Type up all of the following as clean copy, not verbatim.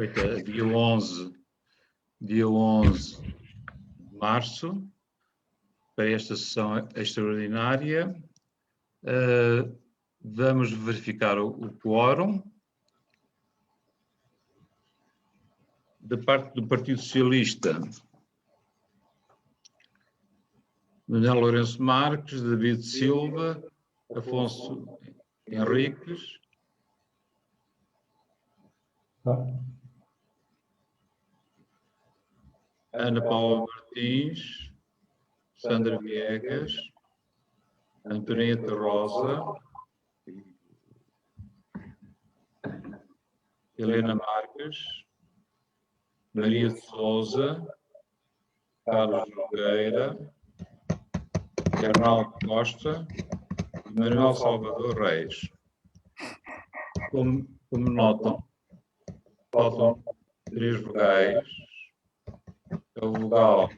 feita dia 11 de março, para esta sessão extraordinária. Vamos verificar o quórum. Da parte do Partido Socialista, Manuel Lourenço Marques, David Silva, Afonso Henriques, Ana Paula Martins, Sandra Viegas, Antonieta Rosa, Helena Marques, Maria de Sousa, Carlos Nogueira, Arnaldo Costa e Manuel Salvador Reis. Como notam, faltam 3 vogais. É o vogal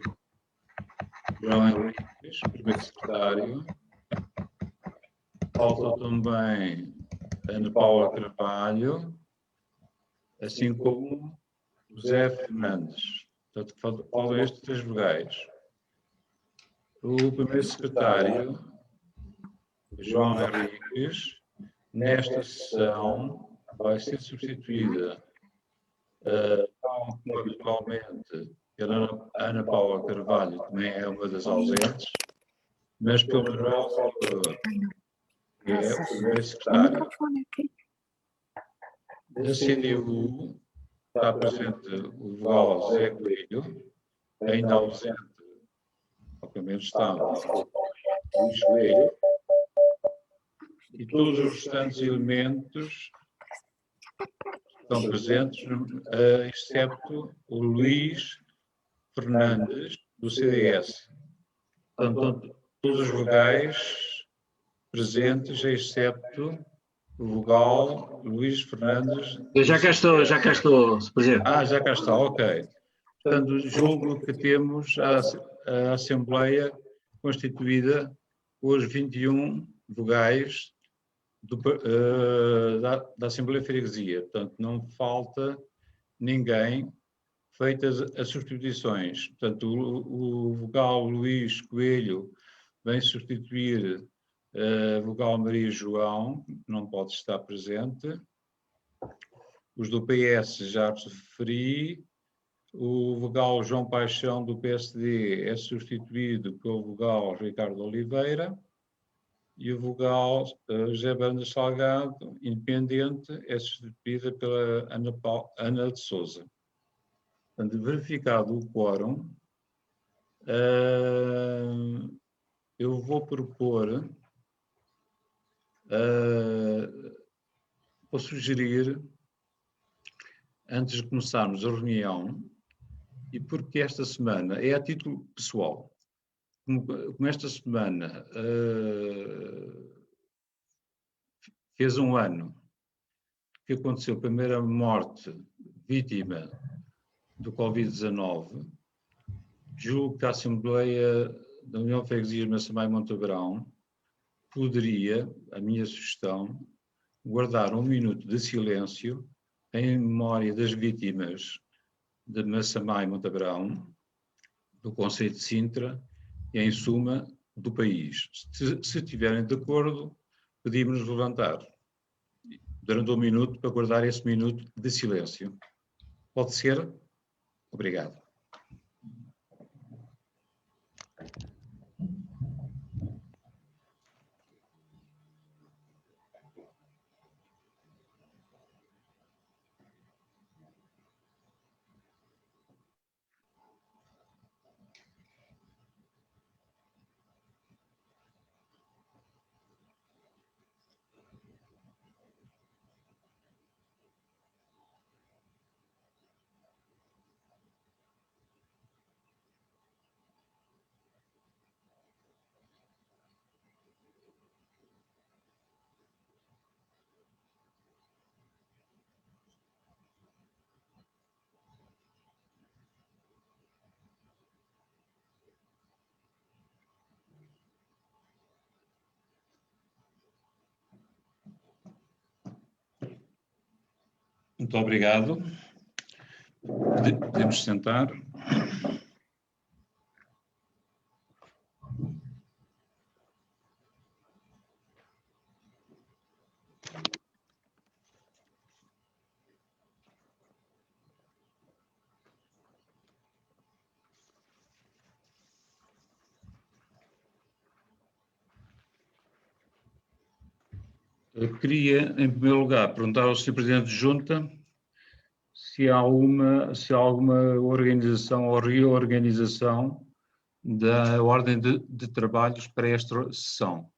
João Henriques, primeiro secretário. Falta também Ana Paula Carvalho, assim como José Fernandes. Portanto, faltam estes 3 vogais. O primeiro secretário, João Henriques, nesta sessão vai ser substituída, como habitualmente, pela Ana Paula Carvalho, que também é uma das ausentes, mas pelo Manuel Salvador, que é o primeiro secretário. Da CDU está presente o vogal José Coelho, ainda ausente, ou pelo menos está, Luís Coelho, e todos os restantes elementos estão presentes, excepto o Luís Fernandes, do CDS. Portanto, todos os vogais presentes, excepto o vogal Luís Fernandes. Já cá estou, Sr. Presidente. Já cá está, ok. Portanto, julgo que temos a Assembleia constituída com os 21 vogais da Assembleia de Freguesia. Portanto, não falta ninguém, feitas as substituições. Portanto, o vogal Luís Coelho vem substituir a vogal Maria João, não pode estar presente. Os do PS já referi. O vogal João Paixão, do PSD, é substituído pelo vogal Ricardo Oliveira. E o vogal José Bandas Salgado, independente, é substituída pela Ana de Sousa. Portanto, verificado o quórum, eu vou propor, vou sugerir, antes de começarmos a reunião, e porque esta semana é a título pessoal, como esta semana fez um ano que aconteceu a primeira morte vítima do Covid-19, julgo que a Assembleia da União de Freguesias de Massamá e Montebrão poderia, a minha sugestão, guardar um minuto de silêncio em memória das vítimas de Massamá e Montebrão, do concelho de Sintra e, em suma, do país. Se estiverem de acordo, pedimos-nos levantar durante um minuto para guardar esse minuto de silêncio. Pode ser? Obrigado. Muito obrigado. Podemos sentar. Eu queria, em primeiro lugar, perguntar ao Sr. Presidente de Junta se há alguma organização ou reorganização da ordem de trabalhos para esta sessão.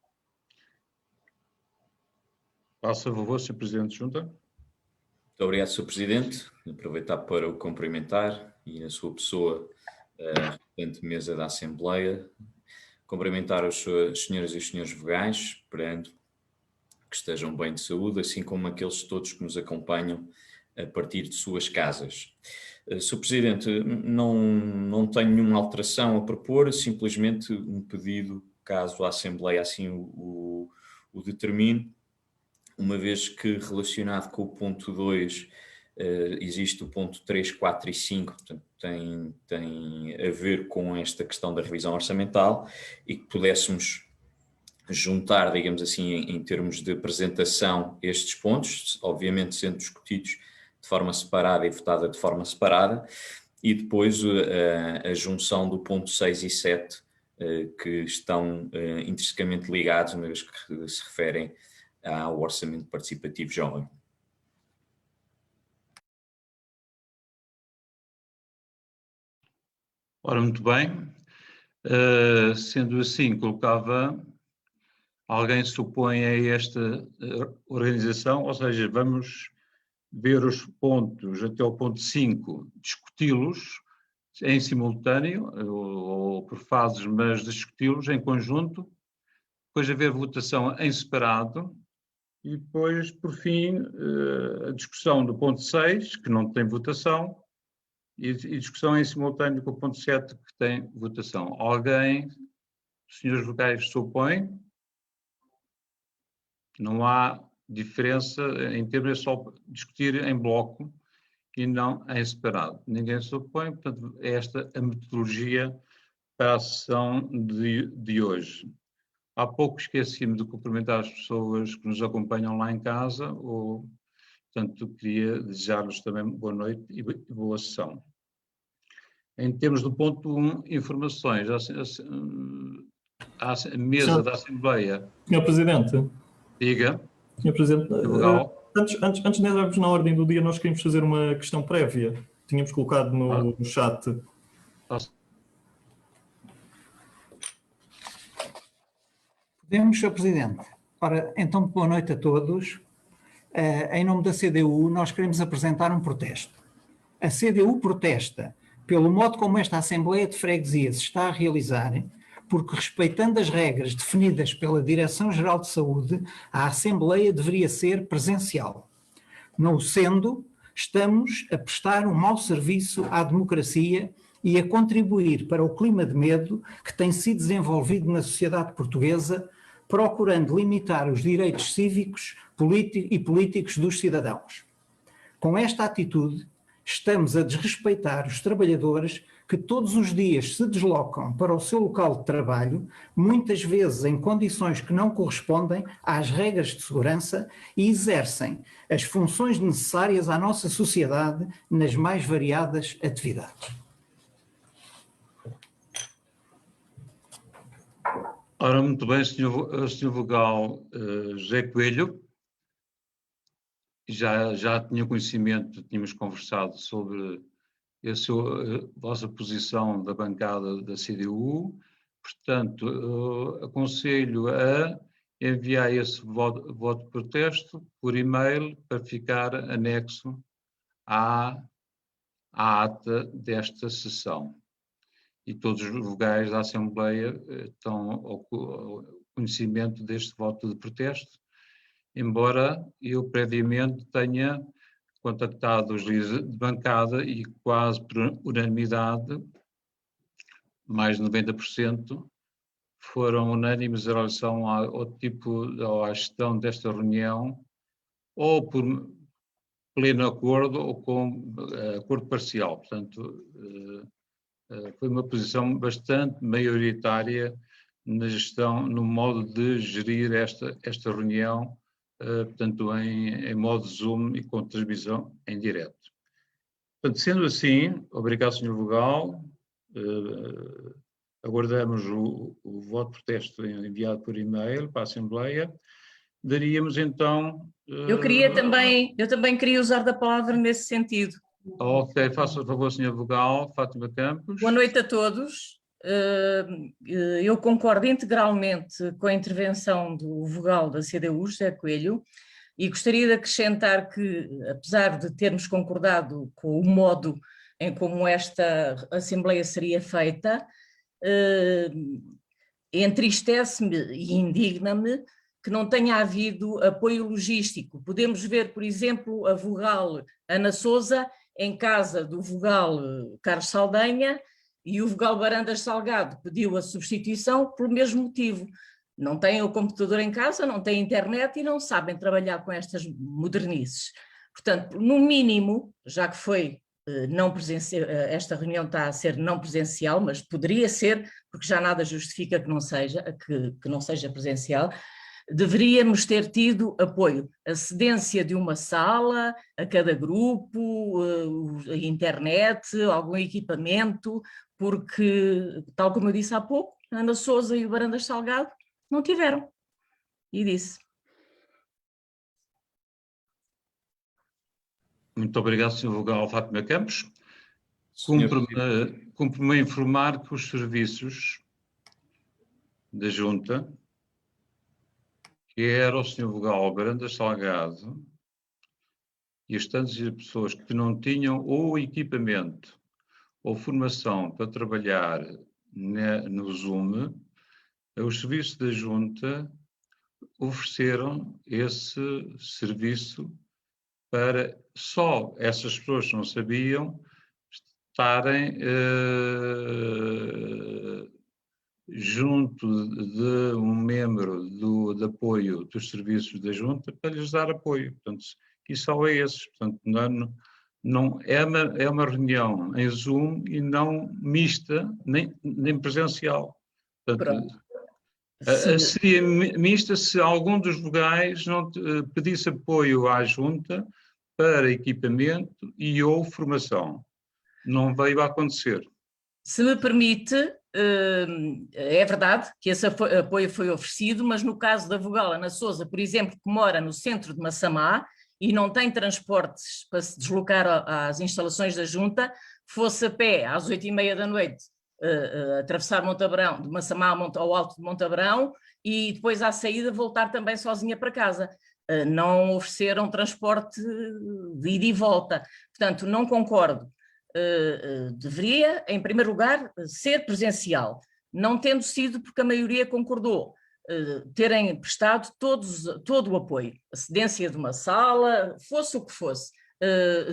Faça favor, Sr. Presidente de Junta. Muito obrigado, Sr. Presidente. Aproveitar para o cumprimentar e, na sua pessoa, a representante de mesa da Assembleia. Cumprimentar as senhoras e os senhores vogais, esperando que estejam bem de saúde, assim como aqueles todos que nos acompanham a partir de suas casas. Sr. Presidente, não tenho nenhuma alteração a propor, simplesmente um pedido, caso a Assembleia assim o determine, uma vez que relacionado com o ponto 2 existe o ponto 3, 4 e 5, portanto tem a ver com esta questão da revisão orçamental e que pudéssemos juntar, digamos assim, em termos de apresentação estes pontos, obviamente sendo discutidos de forma separada e votada de forma separada, e depois a junção do ponto 6 e 7, que estão intrinsecamente ligados, uma vez que se referem ao orçamento participativo jovem. Ora, muito bem. Sendo assim, colocava... Alguém se opõe a esta organização? Ou seja, vamos ver os pontos até o ponto 5, discuti-los em simultâneo, ou por fases, mas discuti-los em conjunto, depois haver votação em separado, e depois, por fim, a discussão do ponto 6, que não tem votação, e discussão em simultâneo com o ponto 7, que tem votação. Alguém, senhores vocais, se opõe? Não há diferença em termos, é só discutir em bloco e não em separado. Ninguém se opõe, portanto, é esta a metodologia para a sessão de hoje. Há pouco esqueci-me de cumprimentar as pessoas que nos acompanham lá em casa, portanto, queria desejar-lhes também boa noite e boa sessão. Em termos do ponto 1, informações, a mesa da Assembleia... Senhor Presidente. Diga. Senhor Presidente, antes de entrarmos na ordem do dia, nós queríamos fazer uma questão prévia. Tínhamos colocado no chat. Podemos, Sr. Presidente. Ora, então, boa noite a todos. Em nome da CDU, nós queremos apresentar um protesto. A CDU protesta pelo modo como esta Assembleia de Freguesia se está a realizar, porque, respeitando as regras definidas pela Direção-Geral de Saúde, a Assembleia deveria ser presencial. Não o sendo, estamos a prestar um mau serviço à democracia e a contribuir para o clima de medo que tem sido desenvolvido na sociedade portuguesa, procurando limitar os direitos cívicos e políticos dos cidadãos. Com esta atitude, estamos a desrespeitar os trabalhadores que todos os dias se deslocam para o seu local de trabalho, muitas vezes em condições que não correspondem às regras de segurança e exercem as funções necessárias à nossa sociedade nas mais variadas atividades. Ora, muito bem, Sr. Vogal José Coelho. Já tinha conhecimento, tínhamos conversado sobre a vossa posição da bancada da CDU, portanto, aconselho a enviar esse voto de protesto por e-mail para ficar anexo à ata desta sessão. E todos os vogais da Assembleia estão ao conhecimento deste voto de protesto, embora eu previamente tenha contactado os líderes de bancada e quase por unanimidade, mais de 90%, foram unânimes em relação à gestão desta reunião, ou por pleno acordo ou com acordo parcial. Portanto, foi uma posição bastante maioritária na gestão, no modo de gerir esta reunião, portanto, em modo Zoom e com transmissão em direto. Portanto, sendo assim, obrigado, Sr. Vogal, aguardamos o voto de protesto enviado por e-mail para a Assembleia. Daríamos então... Eu também queria usar da palavra nesse sentido. Ok, faça o favor, Sr. Vogal, Fátima Campos. Boa noite a todos. Eu concordo integralmente com a intervenção do vogal da CDU, José Coelho, e gostaria de acrescentar que, apesar de termos concordado com o modo em como esta Assembleia seria feita, entristece-me e indigna-me que não tenha havido apoio logístico. Podemos ver, por exemplo, a vogal Ana Sousa em casa do vogal Carlos Saldanha, e o vogal Barandas Salgado pediu a substituição pelo mesmo motivo. Não têm o computador em casa, não têm internet e não sabem trabalhar com estas modernices. Portanto, no mínimo, já que foi não presencial, esta reunião está a ser não presencial, mas poderia ser, porque já nada justifica que não seja presencial, deveríamos ter tido apoio, a cedência de uma sala a cada grupo, a internet, algum equipamento, porque, tal como eu disse há pouco, a Ana Sousa e o Barandas Salgado não tiveram. E disse. Muito obrigado, Sr. Vogal Fátima Campos. Cumpre-me a informar que os serviços da Junta, que era o Sr. Vogal Barandas Salgado e as tantas pessoas que não tinham ou equipamento ou formação para trabalhar no Zoom, os serviços da Junta ofereceram esse serviço para só essas pessoas que não sabiam estarem junto de um membro de apoio dos serviços da Junta para lhes dar apoio. Portanto, e só é esses. Portanto, não é uma reunião em Zoom e não mista, nem presencial. Portanto, seria mista se algum dos vogais não pedisse apoio à Junta para equipamento e ou formação. Não veio a acontecer. Se me permite, é verdade que esse apoio foi oferecido, mas no caso da vogal Ana Sousa, por exemplo, que mora no centro de Massamá e não tem transportes para se deslocar às instalações da Junta, fosse a pé às 8h30 da noite, atravessar Montabrão, de Massamá ao Alto de Montabrão, e depois à saída voltar também sozinha para casa. Não ofereceram transporte de ida e volta. Portanto, não concordo. Deveria, em primeiro lugar, ser presencial, não tendo sido porque a maioria concordou, terem prestado todo o apoio, a cedência de uma sala, fosse o que fosse.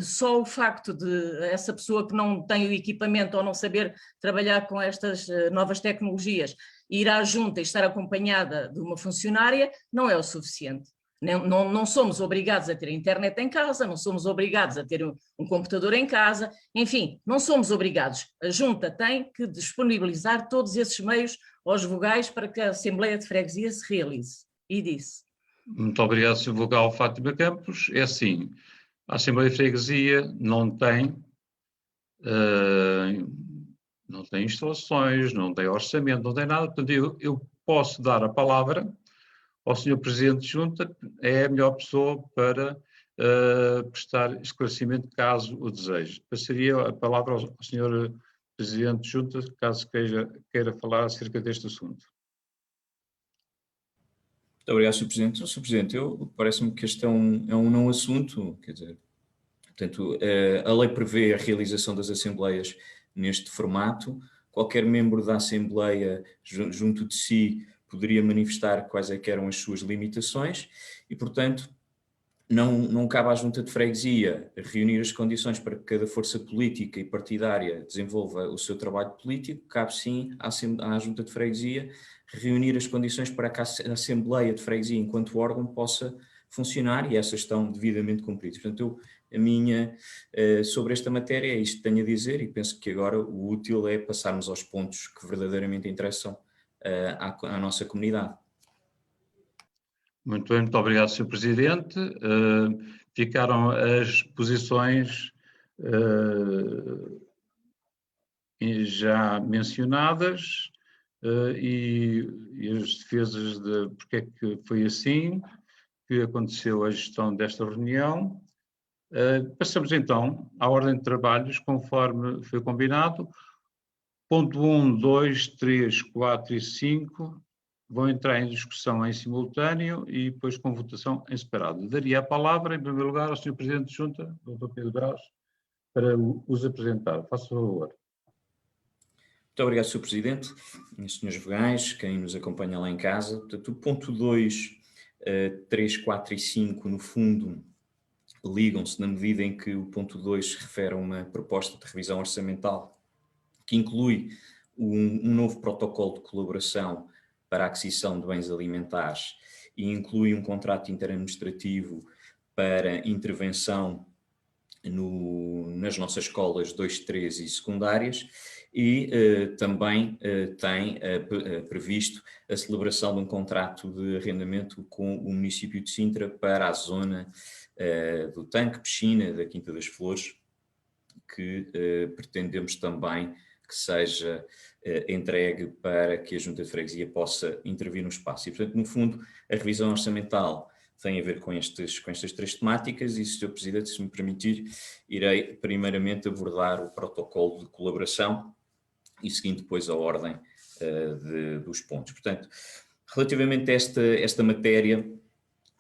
Só o facto de essa pessoa que não tem o equipamento ou não saber trabalhar com estas novas tecnologias ir à Junta e estar acompanhada de uma funcionária não é o suficiente. Não somos obrigados a ter internet em casa, não somos obrigados a ter um computador em casa, enfim, não somos obrigados. A Junta tem que disponibilizar todos esses meios aos vogais para que a Assembleia de Freguesia se realize. E disse. Muito obrigado, Sr. Vogal Fátima Campos. É assim, a Assembleia de Freguesia não tem instalações, não tem orçamento, não tem nada, portanto eu posso dar a palavra ao Sr. Presidente de Junta, é a melhor pessoa para prestar esclarecimento caso o deseje. Passaria a palavra ao Sr. Presidente de Junta, caso queira falar acerca deste assunto. Muito obrigado, Sr. Presidente. Sr. Presidente, parece-me que este é um não assunto, quer dizer, portanto, a lei prevê a realização das assembleias neste formato, qualquer membro da Assembleia junto de si poderia manifestar quais é que eram as suas limitações e, portanto, não cabe à Junta de Freguesia reunir as condições para que cada força política e partidária desenvolva o seu trabalho político, cabe sim à Junta de Freguesia reunir as condições para que a Assembleia de Freguesia, enquanto órgão, possa funcionar e essas estão devidamente cumpridas. Portanto, a minha sobre esta matéria. É isto que tenho a dizer e penso que agora o útil é passarmos aos pontos que verdadeiramente interessam à nossa comunidade. Muito bem, muito obrigado, Sr. Presidente. Ficaram as posições já mencionadas e as defesas de porque é que foi assim que aconteceu a gestão desta reunião. Passamos então à ordem de trabalhos, conforme foi combinado. Ponto 1, 2, 3, 4 e 5 vão entrar em discussão em simultâneo e depois com votação em separado. Daria a palavra, em primeiro lugar, ao Sr. Presidente de Junta, Dr. Pedro Brás, para os apresentar. Faça favor. Muito obrigado, Sr. Presidente, Srs. Vogais, quem nos acompanha lá em casa. Portanto, o ponto 2, 3, 4 e 5, no fundo, ligam-se na medida em que o ponto 2 refere a uma proposta de revisão orçamental que inclui um novo protocolo de colaboração para a aquisição de bens alimentares e inclui um contrato interadministrativo para intervenção nas nossas escolas 2, 3 e secundárias e também tem previsto a celebração de um contrato de arrendamento com o município de Sintra para a zona do Tanque, Piscina, da Quinta das Flores, que pretendemos também que seja entregue para que a Junta de Freguesia possa intervir no espaço. E, portanto, no fundo, a revisão orçamental tem a ver com estas 3 temáticas e, Sr. Presidente, se me permitir, irei primeiramente abordar o protocolo de colaboração e seguindo depois a ordem dos pontos. Portanto, relativamente a esta matéria,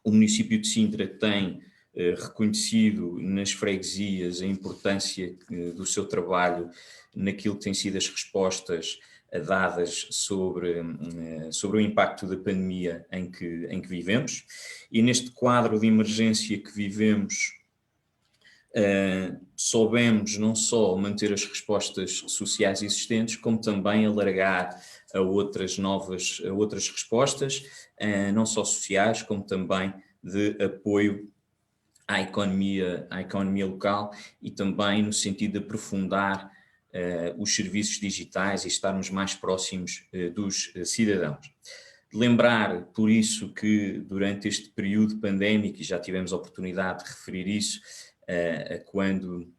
o município de Sintra tem reconhecido nas freguesias a importância do seu trabalho naquilo que têm sido as respostas dadas sobre o impacto da pandemia em que vivemos. E neste quadro de emergência que vivemos, soubemos não só manter as respostas sociais existentes, como também alargar a outras respostas, não só sociais, como também de apoio à economia local e também no sentido de aprofundar os serviços digitais e estarmos mais próximos dos cidadãos. Lembrar, por isso, que durante este período pandémico, e já tivemos a oportunidade de referir isso, quando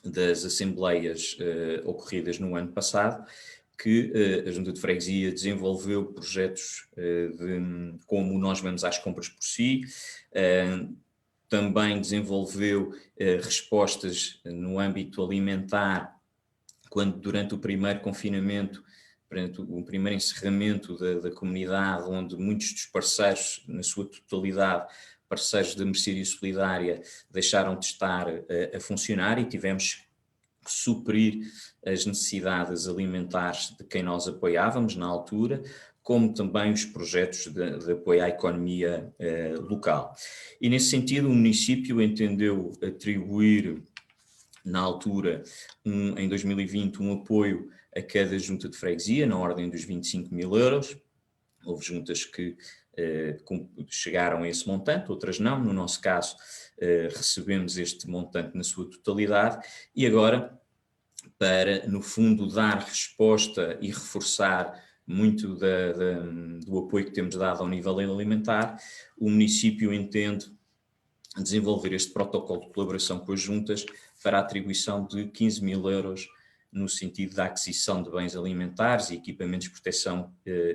das assembleias ocorridas no ano passado, que a Junta de Freguesia desenvolveu projetos como Nós Vamos às Compras por Si, também desenvolveu respostas no âmbito alimentar, quando durante o primeiro confinamento, durante o primeiro encerramento da comunidade, onde muitos dos parceiros, na sua totalidade, parceiros da Mercearia Solidária, deixaram de estar a funcionar e tivemos que suprir as necessidades alimentares de quem nós apoiávamos na altura, como também os projetos de apoio à economia local. E nesse sentido o município entendeu atribuir na altura, em 2020, um apoio a cada junta de freguesia, na ordem dos 25 mil euros. Houve juntas que chegaram a esse montante, outras não. No nosso caso, recebemos este montante na sua totalidade e agora, para, no fundo, dar resposta e reforçar muito do apoio que temos dado ao nível alimentar, o município entende desenvolver este protocolo de colaboração com as juntas para a atribuição de 15 mil euros no sentido da aquisição de bens alimentares e equipamentos de proteção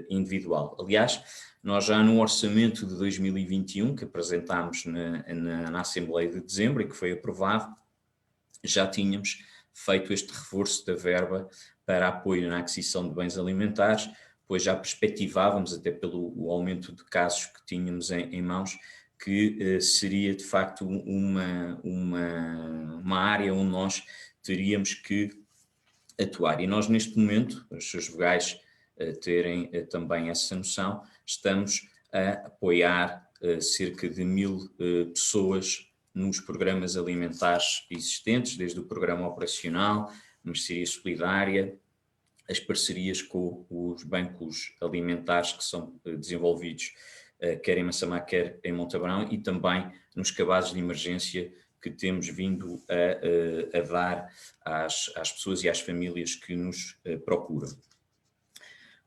individual. Aliás, nós já no orçamento de 2021, que apresentámos na Assembleia de Dezembro e que foi aprovado, já tínhamos feito este reforço da verba para apoio na aquisição de bens alimentares, pois já perspectivávamos, até pelo aumento de casos que tínhamos em mãos, que seria de facto uma área onde nós teríamos que atuar. E nós neste momento, os seus vogais terem também essa noção, estamos a apoiar cerca de 1000 pessoas nos programas alimentares existentes, desde o programa operacional, Mercearia Solidária, as parcerias com os bancos alimentares que são desenvolvidos quer em Massamá, quer em Montabrão, e também nos cabazes de emergência que temos vindo a dar às pessoas e às famílias que nos procuram.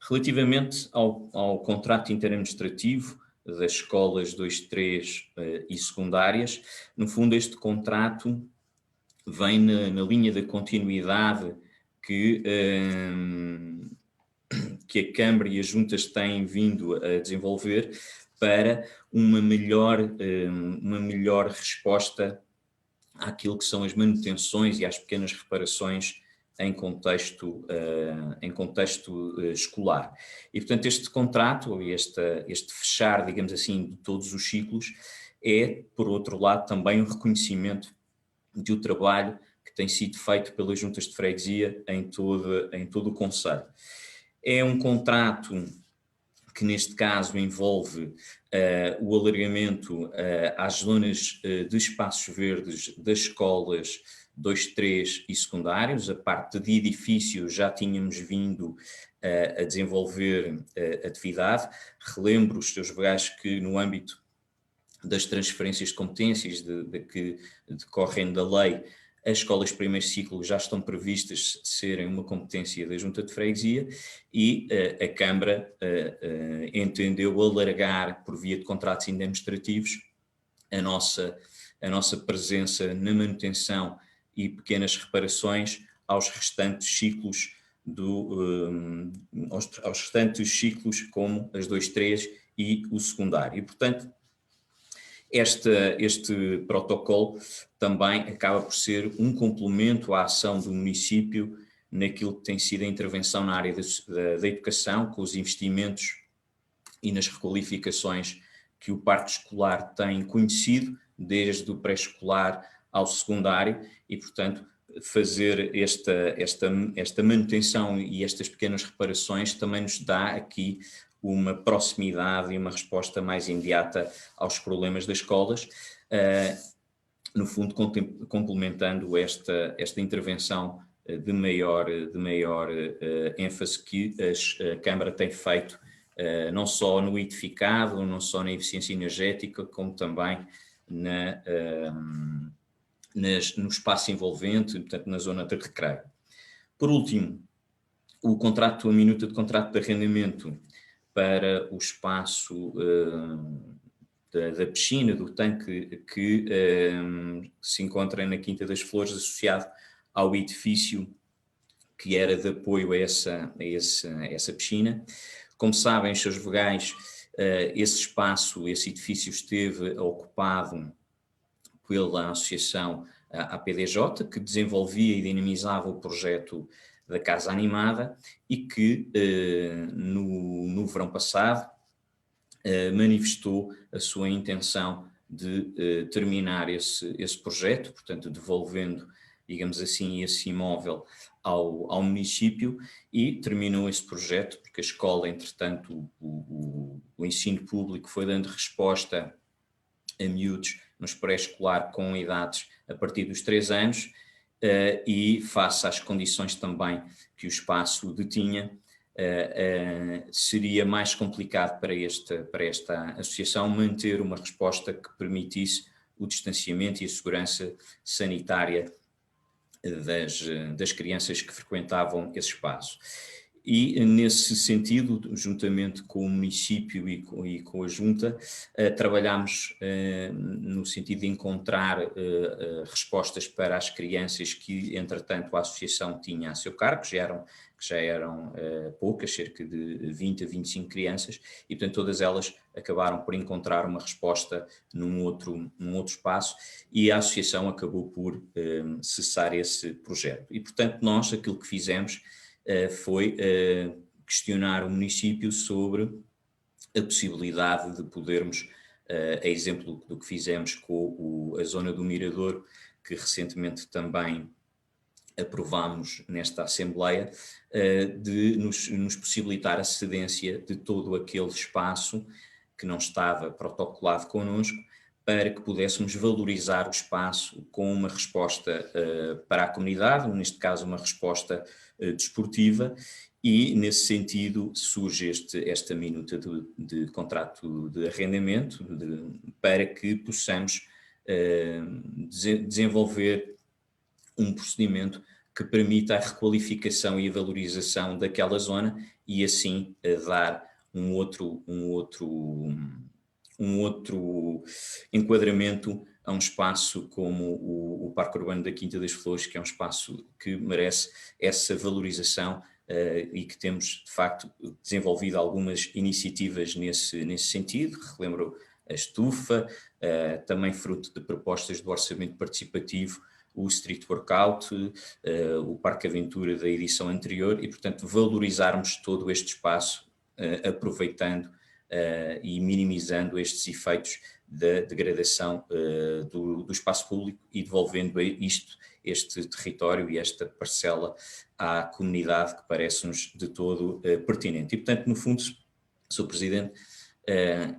Relativamente ao contrato interadministrativo das escolas 2, 3 e secundárias, no fundo este contrato vem na linha da continuidade que a Câmara e as juntas têm vindo a desenvolver para uma melhor resposta àquilo que são as manutenções e às pequenas reparações em contexto escolar. E, portanto, este contrato, este fechar, digamos assim, de todos os ciclos, é, por outro lado, também um reconhecimento do trabalho que tem sido feito pelas juntas de freguesia em todo o concelho. É um contrato que neste caso envolve o alargamento às zonas de espaços verdes das escolas 2, 3 e secundários. A parte de edifícios já tínhamos vindo a desenvolver atividade. Relembro os seus vogais que no âmbito das transferências de competências que decorrem da lei, as escolas de primeiro ciclo já estão previstas serem uma competência da Junta de Freguesia e a Câmara entendeu alargar, por via de contratos administrativos, a nossa presença na manutenção e pequenas reparações aos restantes ciclos, como as 2, 3 e o secundário. E, portanto, este protocolo também acaba por ser um complemento à ação do município naquilo que tem sido a intervenção na área da educação, com os investimentos e nas requalificações que o parque escolar tem conhecido, desde o pré-escolar ao secundário, e, portanto, fazer esta manutenção e estas pequenas reparações também nos dá aqui uma proximidade e uma resposta mais imediata aos problemas das escolas, no fundo complementando esta intervenção de maior ênfase que a Câmara tem feito, não só no edificado, não só na eficiência energética, como também no espaço envolvente, portanto na zona de recreio. Por último, a minuta de contrato de arrendamento para o espaço da piscina, do tanque que se encontra na Quinta das Flores, associado ao edifício que era de apoio a essa piscina. Como sabem, os seus vogais, esse edifício esteve ocupado pela associação APDJ, que desenvolvia e dinamizava o projeto da Casa Animada e que no verão passado manifestou a sua intenção de terminar esse projeto, portanto devolvendo, digamos assim, esse imóvel ao município, e terminou esse projeto porque a escola, entretanto, o ensino público foi dando resposta a miúdos nos pré-escolar com idades a partir dos 3 anos, e face às condições também que o espaço detinha, seria mais complicado para esta associação manter uma resposta que permitisse o distanciamento e a segurança sanitária das crianças que frequentavam esse espaço. E, nesse sentido, juntamente com o município e com a Junta, trabalhámos no sentido de encontrar respostas para as crianças que, entretanto, a associação tinha a seu cargo, que já eram poucas, cerca de 20 a 25 crianças, e, portanto, todas elas acabaram por encontrar uma resposta num outro espaço, e a associação acabou por cessar esse projeto. E, portanto, nós, aquilo que fizemos foi questionar o município sobre a possibilidade de podermos, a exemplo do que fizemos com a zona do Miradouro, que recentemente também aprovámos nesta Assembleia, de nos possibilitar a cedência de todo aquele espaço que não estava protocolado connosco, para que pudéssemos valorizar o espaço com uma resposta para a comunidade, neste caso uma resposta desportiva, e nesse sentido surge esta minuta de contrato de arrendamento, para que possamos desenvolver um procedimento que permita a requalificação e a valorização daquela zona e assim dar um outro enquadramento a um espaço como o Parque Urbano da Quinta das Flores, que é um espaço que merece essa valorização e que temos, de facto, desenvolvido algumas iniciativas nesse sentido. Relembro a Estufa, também fruto de propostas do orçamento participativo, o Street Workout, o Parque Aventura da edição anterior e, portanto, valorizarmos todo este espaço, aproveitando e minimizando estes efeitos da degradação do espaço público e devolvendo este território e esta parcela à comunidade que parece-nos de todo pertinente. E, portanto, no fundo, Sr. Presidente,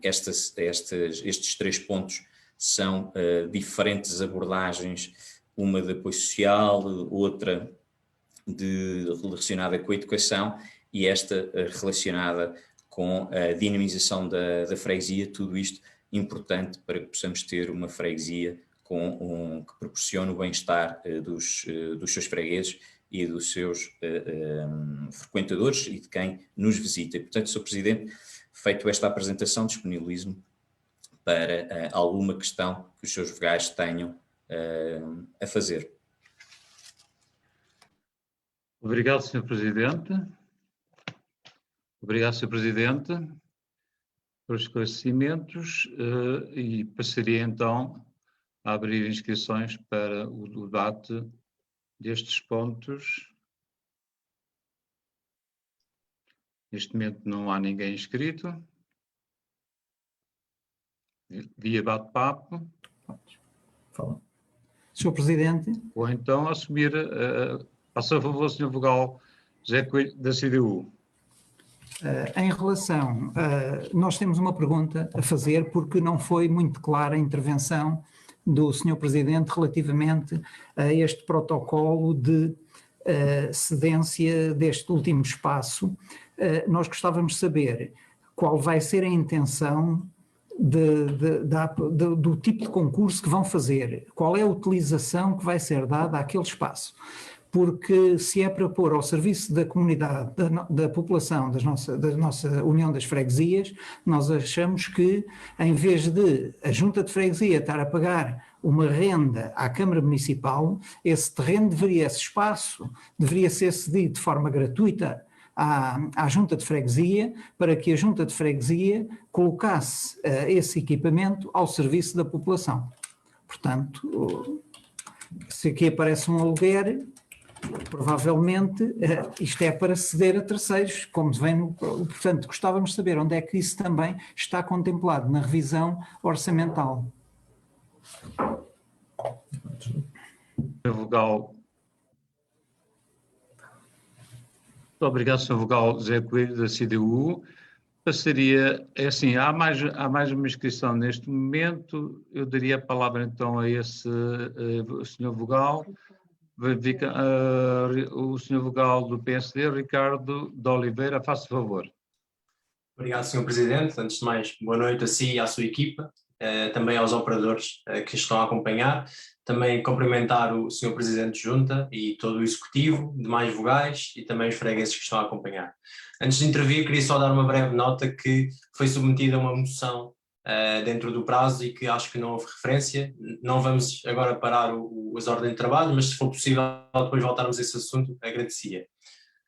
estes 3 pontos são diferentes abordagens, uma de apoio social, outra relacionada com a educação e esta relacionada com a dinamização da freguesia, tudo isto importante para que possamos ter uma freguesia que proporcione o bem-estar dos seus fregueses e dos seus frequentadores e de quem nos visita. E, portanto, Sr. Presidente, feito esta apresentação, disponibilizo-me para alguma questão que os seus vogais tenham a fazer. Obrigado, Sr. Presidente. Obrigado, Sr. Presidente, pelos esclarecimentos e passaria então a abrir inscrições para o debate destes pontos. Neste momento não há ninguém inscrito. Via bate-papo. Fala. Sr. Presidente. Ou então assumir, faça a favor, Sr. Vogal José Coelho, da CDU. Em relação, nós temos uma pergunta a fazer porque não foi muito clara a intervenção do Sr. Presidente relativamente a este protocolo de cedência deste último espaço. Nós gostávamos de saber qual vai ser a intenção do tipo de concurso que vão fazer, qual é a utilização que vai ser dada àquele espaço. Porque se é para pôr ao serviço da comunidade, da população, da nossa União das Freguesias, nós achamos que, em vez de a Junta de Freguesia estar a pagar uma renda à Câmara Municipal, esse terreno esse espaço deveria ser cedido de forma gratuita à Junta de Freguesia, para que a Junta de Freguesia colocasse esse equipamento ao serviço da população. Portanto, se aqui aparece um aluguer, provavelmente isto é para ceder a terceiros, como vem portanto, gostávamos de saber onde é que isso também está contemplado na revisão orçamental. Sr. Vogal. Muito obrigado, Sr. Vogal José Coelho, da CDU. Passaria, assim, há mais uma inscrição neste momento, eu daria a palavra então a esse Sr. Vogal. O Sr. Vogal do PSD, Ricardo de Oliveira, faça favor. Obrigado, Sr. Presidente. Antes de mais, boa noite a si e à sua equipa, também aos operadores que estão a acompanhar. Também cumprimentar o Sr. Presidente de Junta e todo o Executivo, demais vogais e também os fregueses que estão a acompanhar. Antes de intervir, queria só dar uma breve nota que foi submetida a uma moção dentro do prazo e que acho que não houve referência. Não vamos agora parar as ordens de trabalho, mas se for possível depois voltarmos a esse assunto, agradecia.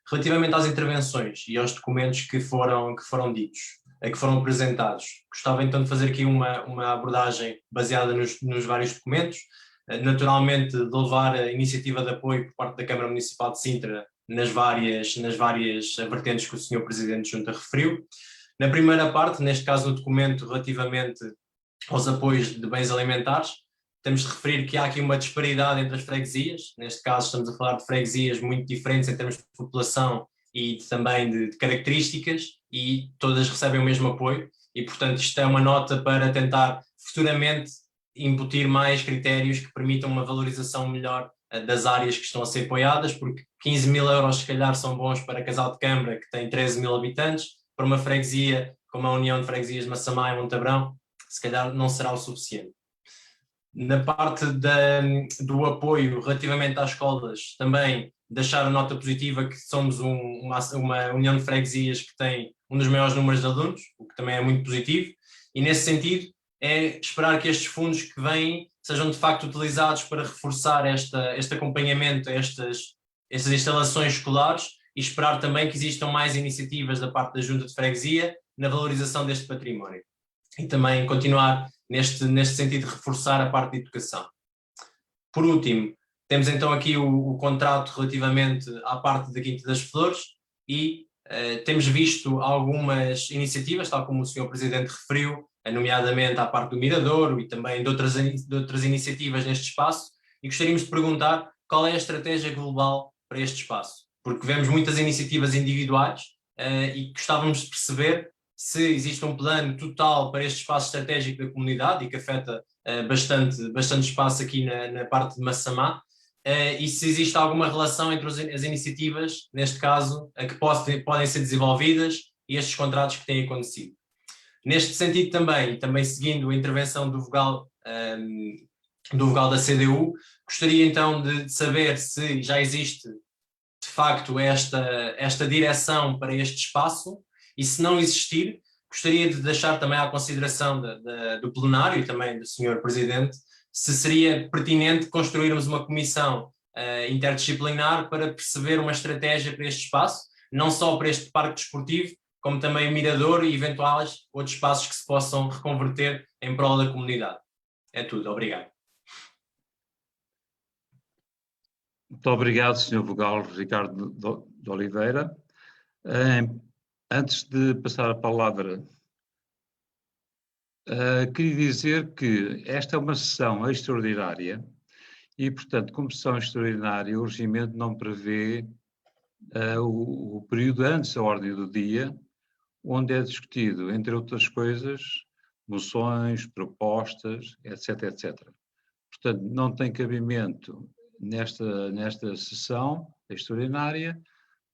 Relativamente às intervenções e aos documentos que foram ditos, que foram apresentados, gostava então de fazer aqui uma abordagem baseada nos vários documentos, naturalmente de levar a iniciativa de apoio por parte da Câmara Municipal de Sintra nas várias vertentes que o Sr. Presidente de Junta referiu. Na primeira parte, neste caso no documento relativamente aos apoios de bens alimentares, temos de referir que há aqui uma disparidade entre as freguesias. Neste caso estamos a falar de freguesias muito diferentes em termos de população e também de características, e todas recebem o mesmo apoio, e portanto isto é uma nota para tentar futuramente incutir mais critérios que permitam uma valorização melhor das áreas que estão a ser apoiadas, porque 15 mil euros se calhar são bons para Casal de Câmara, que tem 13 mil habitantes, para uma freguesia como a União de Freguesias de Massamá e Montabrão, se calhar não será o suficiente. Na parte do apoio relativamente às escolas, também deixar a nota positiva que somos uma união de freguesias que tem um dos maiores números de alunos, o que também é muito positivo, e nesse sentido é esperar que estes fundos que vêm sejam de facto utilizados para reforçar este acompanhamento a estas instalações escolares e esperar também que existam mais iniciativas da parte da Junta de Freguesia na valorização deste património. E também continuar neste sentido de reforçar a parte de educação. Por último, temos então aqui o contrato relativamente à parte da Quinta das Flores e temos visto algumas iniciativas, tal como o Sr. Presidente referiu, nomeadamente à parte do Miradouro e também de outras iniciativas neste espaço, e gostaríamos de perguntar qual é a estratégia global para este espaço, porque vemos muitas iniciativas individuais e gostávamos de perceber se existe um plano total para este espaço estratégico da comunidade e que afeta bastante espaço aqui na parte de Massamá, e se existe alguma relação entre as iniciativas, neste caso, que podem ser desenvolvidas e estes contratos que têm acontecido. Neste sentido também seguindo a intervenção do vogal da CDU, gostaria então de saber se já existe de facto esta direção para este espaço, e se não existir, gostaria de deixar também à consideração do plenário e também do Sr. Presidente se seria pertinente construirmos uma comissão interdisciplinar para perceber uma estratégia para este espaço, não só para este parque desportivo, como também o Miradouro e eventuais outros espaços que se possam reconverter em prol da comunidade. É tudo, obrigado. Muito obrigado, Sr. Vogal Ricardo de Oliveira. Antes de passar a palavra, queria dizer que esta é uma sessão extraordinária e, portanto, como sessão extraordinária, o regimento não prevê o período antes da ordem do dia, onde é discutido, entre outras coisas, moções, propostas, etc, etc. Portanto, não tem cabimento nesta sessão extraordinária,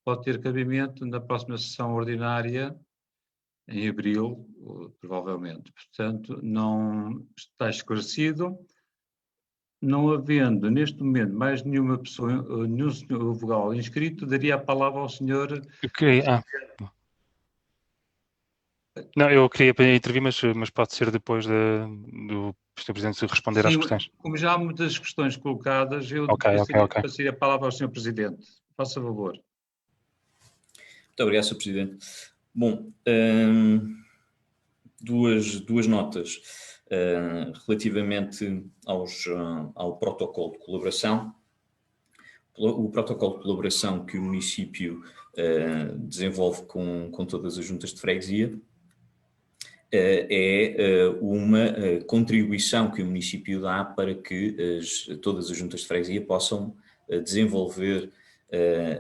pode ter cabimento na próxima sessão ordinária, em abril, provavelmente. Portanto, não está esclarecido. Não havendo, neste momento, mais nenhuma pessoa, nenhum senhor vogal inscrito, daria a palavra ao senhor... Não, eu queria intervir, mas pode ser depois do Sr. Presidente responder às questões. Como já há muitas questões colocadas, eu passaria a palavra ao Sr. Presidente. Faça favor. Muito obrigado, Sr. Presidente. Bom, duas notas relativamente ao protocolo de colaboração. O protocolo de colaboração que o município desenvolve com todas as juntas de freguesia é uma contribuição que o município dá para que todas as juntas de freguesia possam desenvolver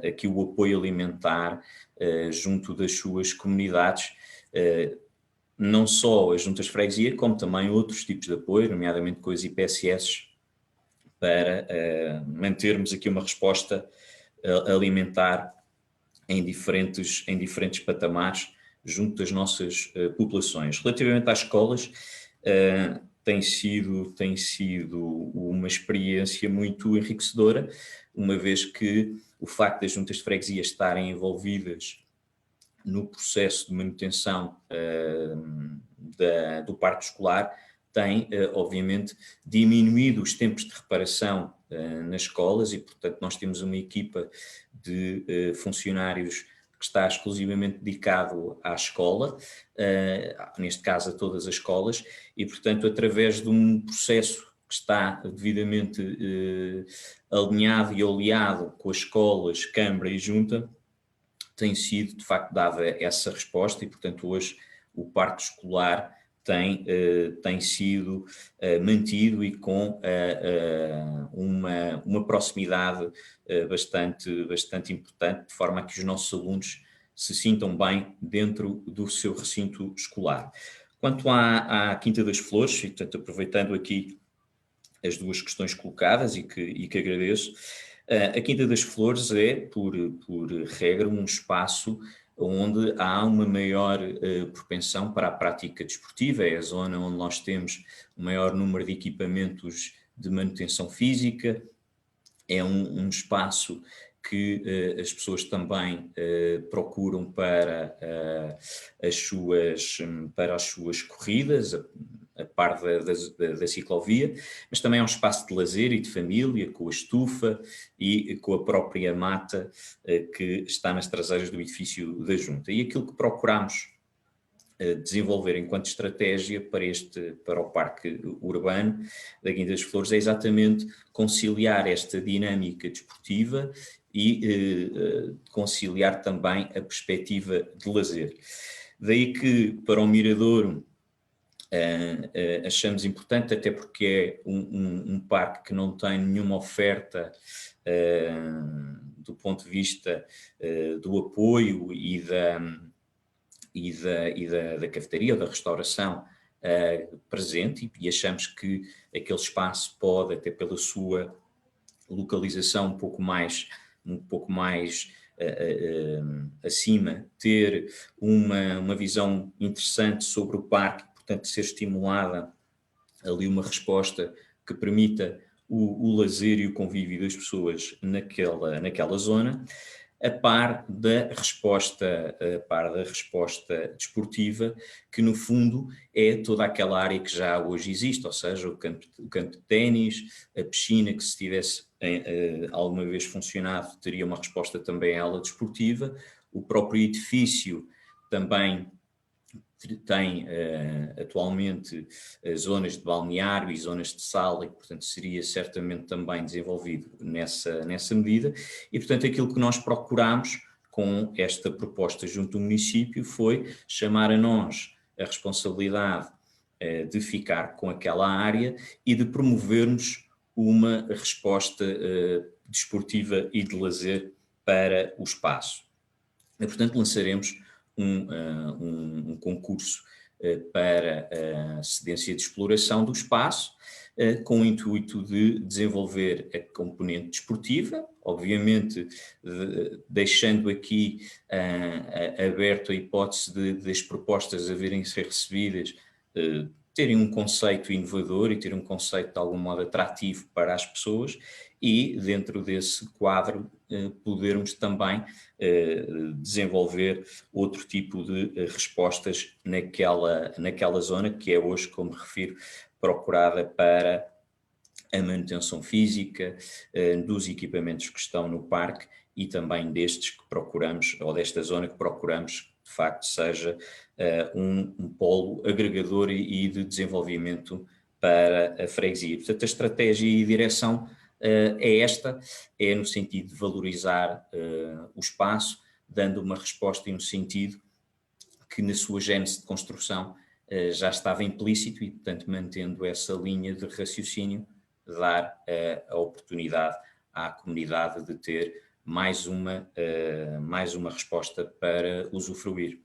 aqui o apoio alimentar junto das suas comunidades, não só as juntas de freguesia, como também outros tipos de apoio, nomeadamente com as IPSS, para mantermos aqui uma resposta alimentar em diferentes patamares junto das nossas populações. Relativamente às escolas, tem sido uma experiência muito enriquecedora, uma vez que o facto das juntas de freguesia estarem envolvidas no processo de manutenção do parque escolar tem, obviamente, diminuído os tempos de reparação nas escolas e, portanto, nós temos uma equipa de funcionários que está exclusivamente dedicado à escola, neste caso a todas as escolas, e, portanto, através de um processo que está devidamente alinhado e oleado com as escolas, Câmara e Junta, tem sido, de facto, dada essa resposta e, portanto, hoje o parque escolar tem sido mantido e com uma proximidade bastante importante, de forma a que os nossos alunos se sintam bem dentro do seu recinto escolar. Quanto à Quinta das Flores, e, portanto, aproveitando aqui as duas questões colocadas e que agradeço, a Quinta das Flores é, por regra, um espaço onde há uma maior propensão para a prática desportiva. É a zona onde nós temos o maior número de equipamentos de manutenção física, é um espaço que as pessoas também procuram para as suas corridas, a par da ciclovia, mas também é um espaço de lazer e de família, com a estufa e com a própria mata que está nas traseiras do edifício da Junta. E aquilo que procuramos desenvolver enquanto estratégia para o parque urbano da Guinda das Flores é exatamente conciliar esta dinâmica desportiva e conciliar também a perspectiva de lazer. Daí que para o Miradouro achamos importante, até porque é um parque que não tem nenhuma oferta do ponto de vista do apoio e da cafetaria ou da restauração presente, e achamos que aquele espaço pode, até pela sua localização um pouco mais acima, ter uma visão interessante sobre o parque, portanto ser estimulada ali uma resposta que permita o lazer e o convívio das pessoas naquela zona, a par da resposta desportiva, que no fundo é toda aquela área que já hoje existe, ou seja, o campo de ténis, a piscina, que se tivesse alguma vez funcionado teria uma resposta também a ela desportiva, o próprio edifício também tem atualmente zonas de balneário e zonas de sala, e portanto seria certamente também desenvolvido nessa medida, e portanto aquilo que nós procuramos com esta proposta junto do município foi chamar a nós a responsabilidade de ficar com aquela área e de promovermos uma resposta desportiva e de lazer para o espaço. E portanto lançaremos um concurso para a cedência de exploração do espaço, com o intuito de desenvolver a componente desportiva, obviamente deixando aqui aberto a hipótese das propostas a virem ser recebidas terem um conceito inovador e ter um conceito de algum modo atrativo para as pessoas, e dentro desse quadro podermos também desenvolver outro tipo de respostas naquela zona que é hoje, como refiro, procurada para a manutenção física dos equipamentos que estão no parque e também destes que procuramos, ou desta zona que procuramos, de facto, seja um polo agregador e de desenvolvimento para a freguesia. Portanto, a estratégia e a direção é no sentido de valorizar o espaço, dando uma resposta e um sentido que na sua gênese de construção já estava implícito e, portanto, mantendo essa linha de raciocínio, dar a oportunidade à comunidade de ter mais uma resposta para usufruir.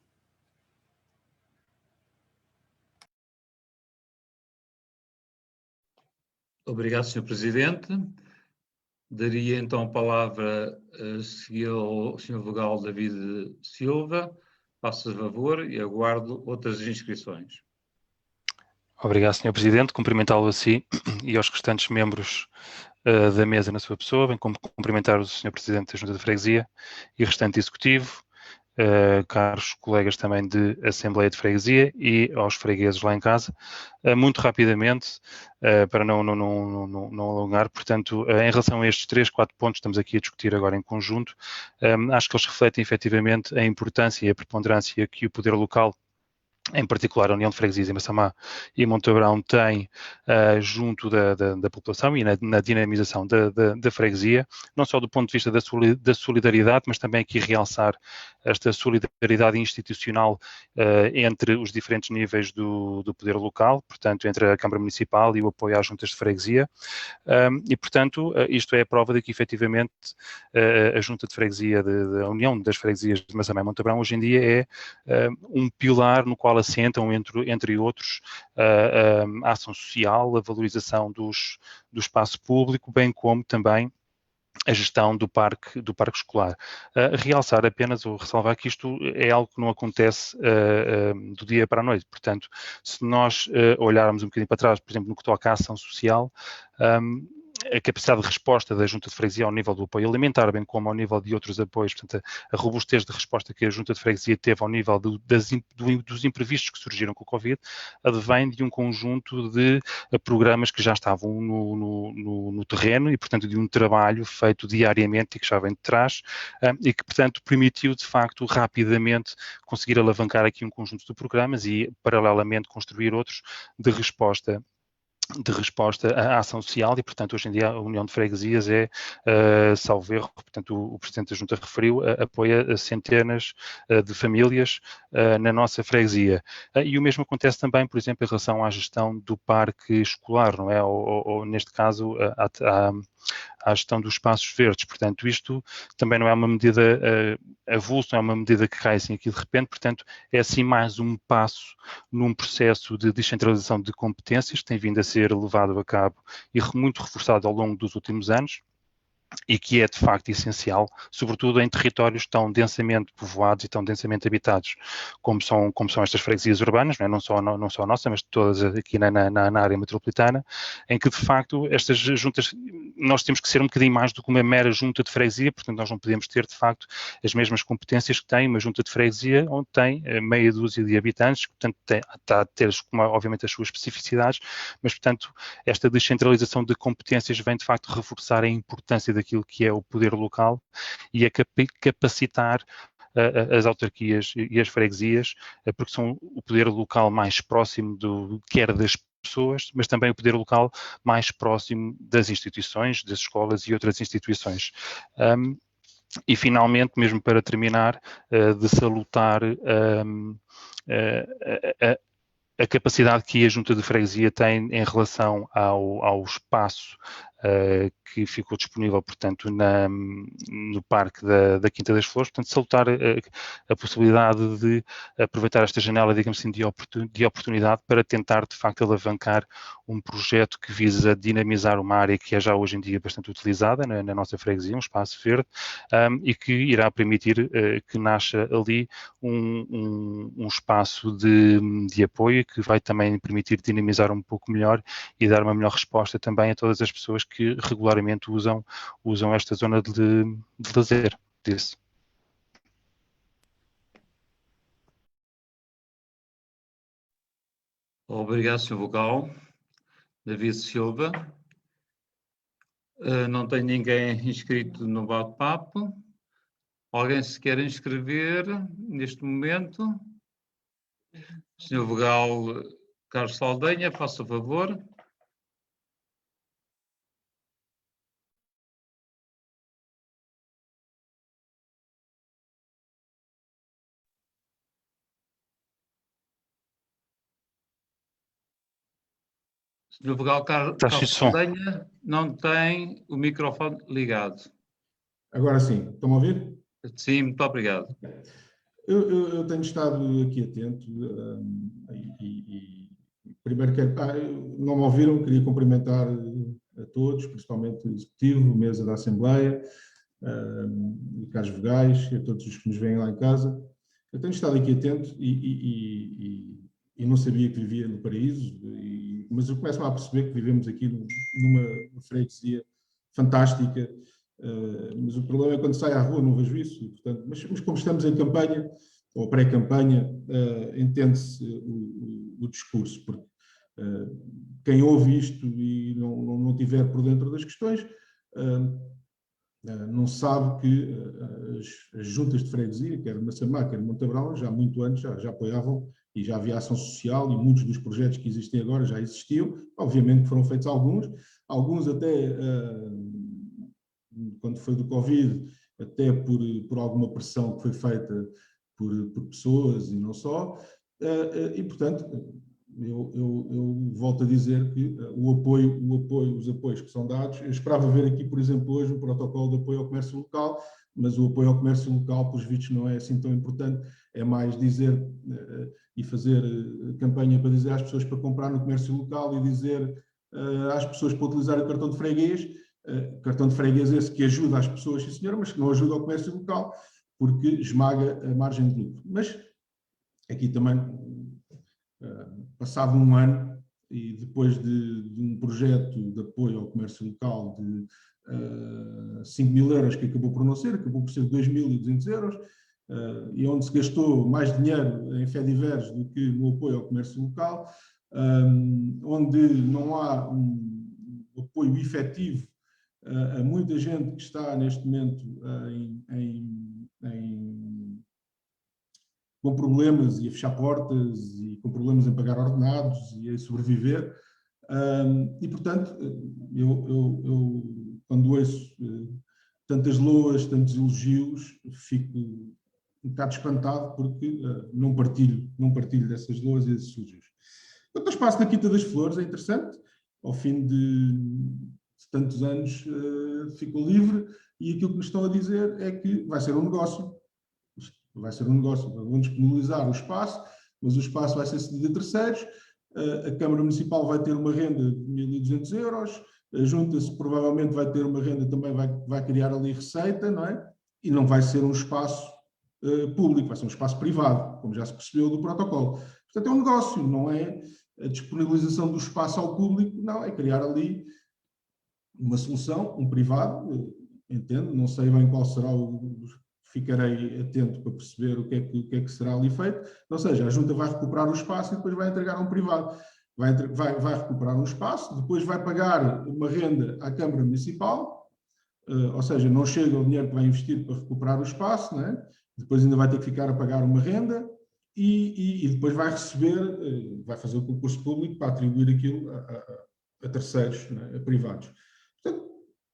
Obrigado, Sr. Presidente. Daria então a palavra a seguir ao Sr. Vogal David Silva. Faça favor e aguardo outras inscrições. Obrigado, Sr. Presidente. Cumprimentá-lo a si e aos restantes membros da mesa na sua pessoa, bem como cumprimentar o Sr. Presidente da Junta de Freguesia e o restante Executivo, caros colegas também de Assembleia de Freguesia e aos fregueses lá em casa. Muito rapidamente, para não alongar, portanto, em relação a estes 3-4 pontos que estamos aqui a discutir agora em conjunto, acho que eles refletem efetivamente a importância e a preponderância que o poder local, em particular a União de Freguesias em Massamá e Montebrão, tem junto da população e na dinamização da freguesia, não só do ponto de vista da solidariedade, mas também aqui realçar esta solidariedade institucional entre os diferentes níveis do poder local, portanto, entre a Câmara Municipal e o apoio às juntas de freguesia, e, portanto, isto é a prova de que, efetivamente, a Junta de Freguesia, a União das Freguesias de Massamá e Montebrão, hoje em dia é um pilar no qual assentam, entre outros, a ação social, a valorização do espaço público, bem como também a gestão do parque escolar. Realçar apenas ou ressalvar que isto é algo que não acontece do dia para a noite. Portanto, se nós olharmos um bocadinho para trás, por exemplo, no que toca à ação social, a capacidade de resposta da Junta de Freguesia ao nível do apoio alimentar, bem como ao nível de outros apoios, portanto, a robustez de resposta que a Junta de Freguesia teve ao nível dos imprevistos que surgiram com o Covid, advém de um conjunto de programas que já estavam no terreno e, portanto, de um trabalho feito diariamente e que já vem de trás e que, portanto, permitiu, de facto, rapidamente conseguir alavancar aqui um conjunto de programas e, paralelamente, construir outros de resposta à ação social e, portanto, hoje em dia a União de Freguesias é, salvo erro, portanto, o Presidente da Junta referiu, apoia centenas de famílias na nossa freguesia. E o mesmo acontece também, por exemplo, em relação à gestão do parque escolar, não é? Ou neste caso, à gestão dos espaços verdes. Portanto, isto também não é uma medida avulsa, não é uma medida que cai assim aqui de repente, portanto, é assim mais um passo num processo de descentralização de competências que tem vindo a ser levado a cabo e muito reforçado ao longo dos últimos anos e que é de facto essencial, sobretudo em territórios tão densamente povoados e tão densamente habitados como são estas freguesias urbanas, não só a nossa, mas todas aqui na área metropolitana, em que de facto estas juntas, nós temos que ser um bocadinho mais do que uma mera junta de freguesia, portanto nós não podemos ter de facto as mesmas competências que tem uma junta de freguesia onde tem meia dúzia de habitantes, portanto está a ter obviamente as suas especificidades, mas portanto esta descentralização de competências vem de facto reforçar a importância daquilo que é o poder local e a capacitar as autarquias e as freguesias, porque são o poder local mais próximo quer das pessoas, mas também o poder local mais próximo das instituições, das escolas e outras instituições. E finalmente, mesmo para terminar, de salutar a capacidade que a Junta de Freguesia tem em relação ao espaço que ficou disponível, portanto, no Parque da Quinta das Flores, portanto, salutar a possibilidade de aproveitar esta janela, digamos assim, de oportunidade para tentar, de facto, alavancar um projeto que visa dinamizar uma área que é já hoje em dia bastante utilizada na nossa freguesia, um espaço verde, e que irá permitir que nasça ali um espaço de apoio que vai também permitir dinamizar um pouco melhor e dar uma melhor resposta também a todas as pessoas que regularmente usam esta zona de lazer. Disso. Obrigado, Sr. Vogal. David Silva. Não tem ninguém inscrito no bate-papo. Alguém se quer inscrever neste momento? Sr. Vogal Carlos Saldanha, faça favor. Sr. Vogal Carlos Saldanha não tem o microfone ligado. Agora sim, estão a ouvir? Sim, muito obrigado. Eu tenho estado aqui atento e primeiro não me ouviram, queria cumprimentar a todos, principalmente o Executivo, a mesa da Assembleia, Carlos Vogais e a todos os que nos vêm lá em casa. Eu tenho estado aqui atento e não sabia que vivia no paraíso, mas eu começo a perceber que vivemos aqui numa freguesia fantástica, mas o problema é quando sai à rua, não vejo isso, portanto, mas como estamos em campanha, ou pré-campanha, entende-se o discurso, porque quem ouve isto e não estiver por dentro das questões, não sabe que as juntas de freguesia, quer Massamá, quer Montabrão, já há muito anos já apoiavam e já havia ação social e muitos dos projetos que existem agora já existiam. Obviamente que foram feitos alguns até, quando foi do Covid, até por alguma pressão que foi feita por pessoas e não só. E, portanto, eu volto a dizer que os apoios que são dados, eu esperava ver aqui, por exemplo, hoje um protocolo de apoio ao comércio local, mas o apoio ao comércio local, pelos vistos, não é assim tão importante, é mais dizer e fazer campanha para dizer às pessoas para comprar no comércio local e dizer às pessoas para utilizar o cartão de freguês, cartão de freguês esse que ajuda as pessoas, sim senhora, mas que não ajuda ao comércio local, porque esmaga a margem de lucro. Mas aqui também, passado um ano, e depois de um projeto de apoio ao comércio local de 5.000 euros, que acabou por não ser, acabou por ser 2.200 euros, e onde se gastou mais dinheiro em FEDIVERS do que no apoio ao comércio local, onde não há um apoio efetivo a muita gente que está neste momento com problemas e a fechar portas e com problemas em pagar ordenados e a sobreviver. E, portanto, eu quando ouço tantas loas, tantos elogios, fico um bocado espantado porque não partilho dessas loas e desses elogios. Quanto ao espaço na Quinta das Flores, é interessante. Ao fim de tantos anos ficou livre e aquilo que nos estão a dizer é que vai ser um negócio. Vai ser um negócio. Vão disponibilizar o espaço, mas o espaço vai ser cedido a terceiros. A Câmara Municipal vai ter uma renda de 1.200 euros. A Junta provavelmente vai ter uma renda também, vai criar ali receita, não é? E não vai ser um espaço público, vai ser um espaço privado, como já se percebeu do protocolo. Portanto, é um negócio, não é a disponibilização do espaço ao público, não, é criar ali uma solução, um privado, entendo, não sei bem qual será ficarei atento para perceber o que é que será ali feito, ou seja, a Junta vai recuperar o espaço e depois vai entregar a um privado, vai recuperar um espaço, depois vai pagar uma renda à Câmara Municipal, ou seja, não chega o dinheiro que vai investir para recuperar o espaço, não é? Depois ainda vai ter que ficar a pagar uma renda e depois vai receber, vai fazer o concurso público para atribuir aquilo a terceiros, não é? A privados. Portanto,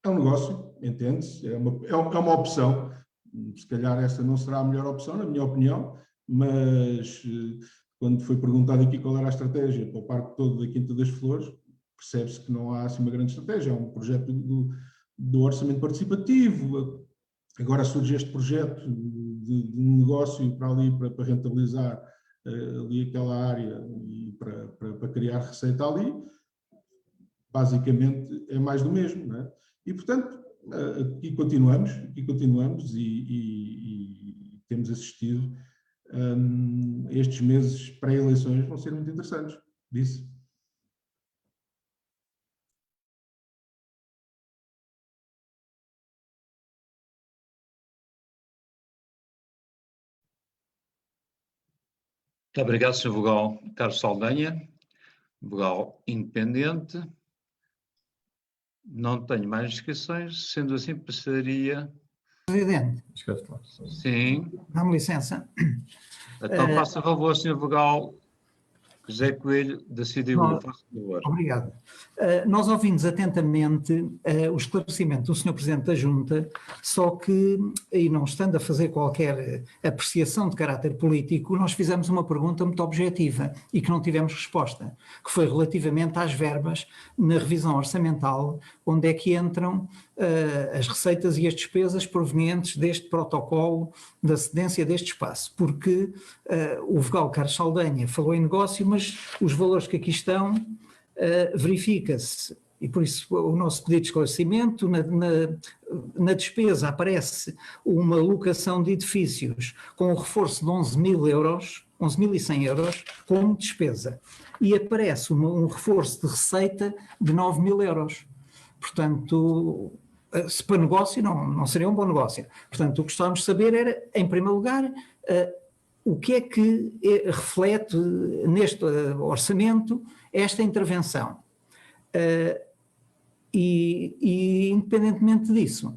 é um negócio, entende-se, é uma opção. Se calhar essa não será a melhor opção, na minha opinião, mas quando foi perguntado aqui qual era a estratégia para o parque todo da Quinta das Flores, percebe-se que não há assim uma grande estratégia, é um projeto do orçamento participativo, agora surge este projeto de um negócio para ali, para rentabilizar ali aquela área e para criar receita ali, basicamente é mais do mesmo, não é? E portanto, aqui continuamos e temos assistido estes meses pré-eleições vão ser muito interessantes, disse. Muito obrigado, Sr. Vogal Carlos Saldanha, vogal independente. Não tenho mais inscrições, sendo assim passaria... Presidente. Sim. Dá-me licença. Então faça favor, Sr. Vogal José Coelho, da CDU. Faça favor. Obrigado. Nós ouvimos atentamente o esclarecimento do Sr. Presidente da Junta, só que, e não estando a fazer qualquer apreciação de caráter político, nós fizemos uma pergunta muito objetiva e que não tivemos resposta, que foi relativamente às verbas na revisão orçamental, onde é que entram as receitas e as despesas provenientes deste protocolo da cedência deste espaço, porque o vogal Carlos Saldanha falou em negócio, mas os valores que aqui estão verifica-se, e por isso o nosso pedido de esclarecimento, na despesa aparece uma locação de edifícios com um reforço de 11.000 euros, 11.100 euros, como despesa, e aparece um reforço de receita de 9.000 euros. Portanto, se para negócio não seria um bom negócio. Portanto, o que gostávamos de saber era, em primeiro lugar, o que é que reflete neste orçamento esta intervenção. E independentemente disso,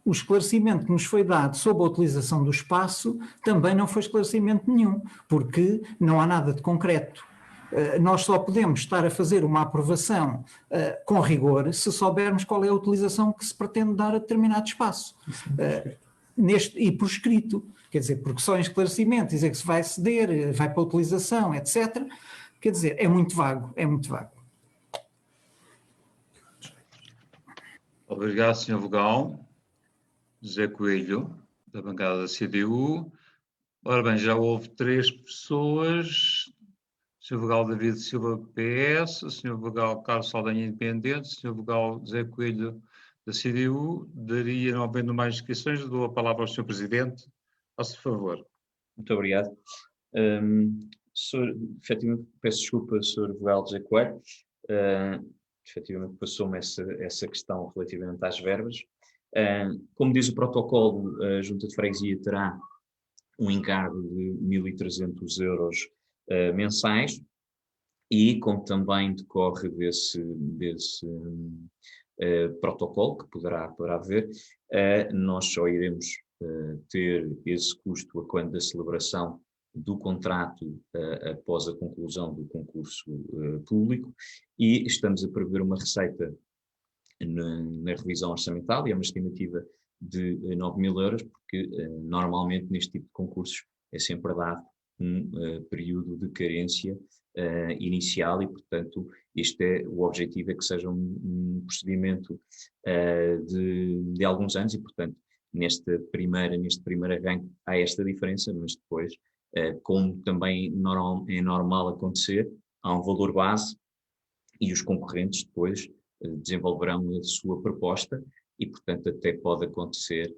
o esclarecimento que nos foi dado sobre a utilização do espaço também não foi esclarecimento nenhum, porque não há nada de concreto. Nós só podemos estar a fazer uma aprovação com rigor se soubermos qual é a utilização que se pretende dar a determinado espaço. E por escrito, quer dizer, porque só em esclarecimento dizer que se vai ceder, vai para a utilização, etc., quer dizer, é muito vago, é muito vago. Obrigado, Sr. Vogal. José Coelho, da bancada da CDU. Ora bem, já houve 3 pessoas, Sr. Vogal David Silva, PS, Sr. Vogal Carlos Saldanha, Independente, Sr. Vogal José Coelho, da CDU, daria, não havendo mais inscrições, dou a palavra ao Sr. Presidente. Faça favor. Muito obrigado. Efetivamente, peço desculpa, Sr. Vogal José Coelho. Efetivamente, passou-me essa questão relativamente às verbas. Como diz o protocolo, a Junta de Freguesia terá um encargo de 1.300 euros mensais e, como também decorre desse protocolo, que poderá haver, nós só iremos ter esse custo a quando da celebração do contrato após a conclusão do concurso público, e estamos a prever uma receita na revisão orçamental, e é uma estimativa de 9.000 euros, porque normalmente neste tipo de concursos é sempre dado um período de carência inicial e, portanto, o objetivo é que seja um procedimento de alguns anos e, portanto, neste primeiro arranque há esta diferença, mas depois, como também é normal acontecer, há um valor base e os concorrentes depois desenvolverão a sua proposta e, portanto, até pode acontecer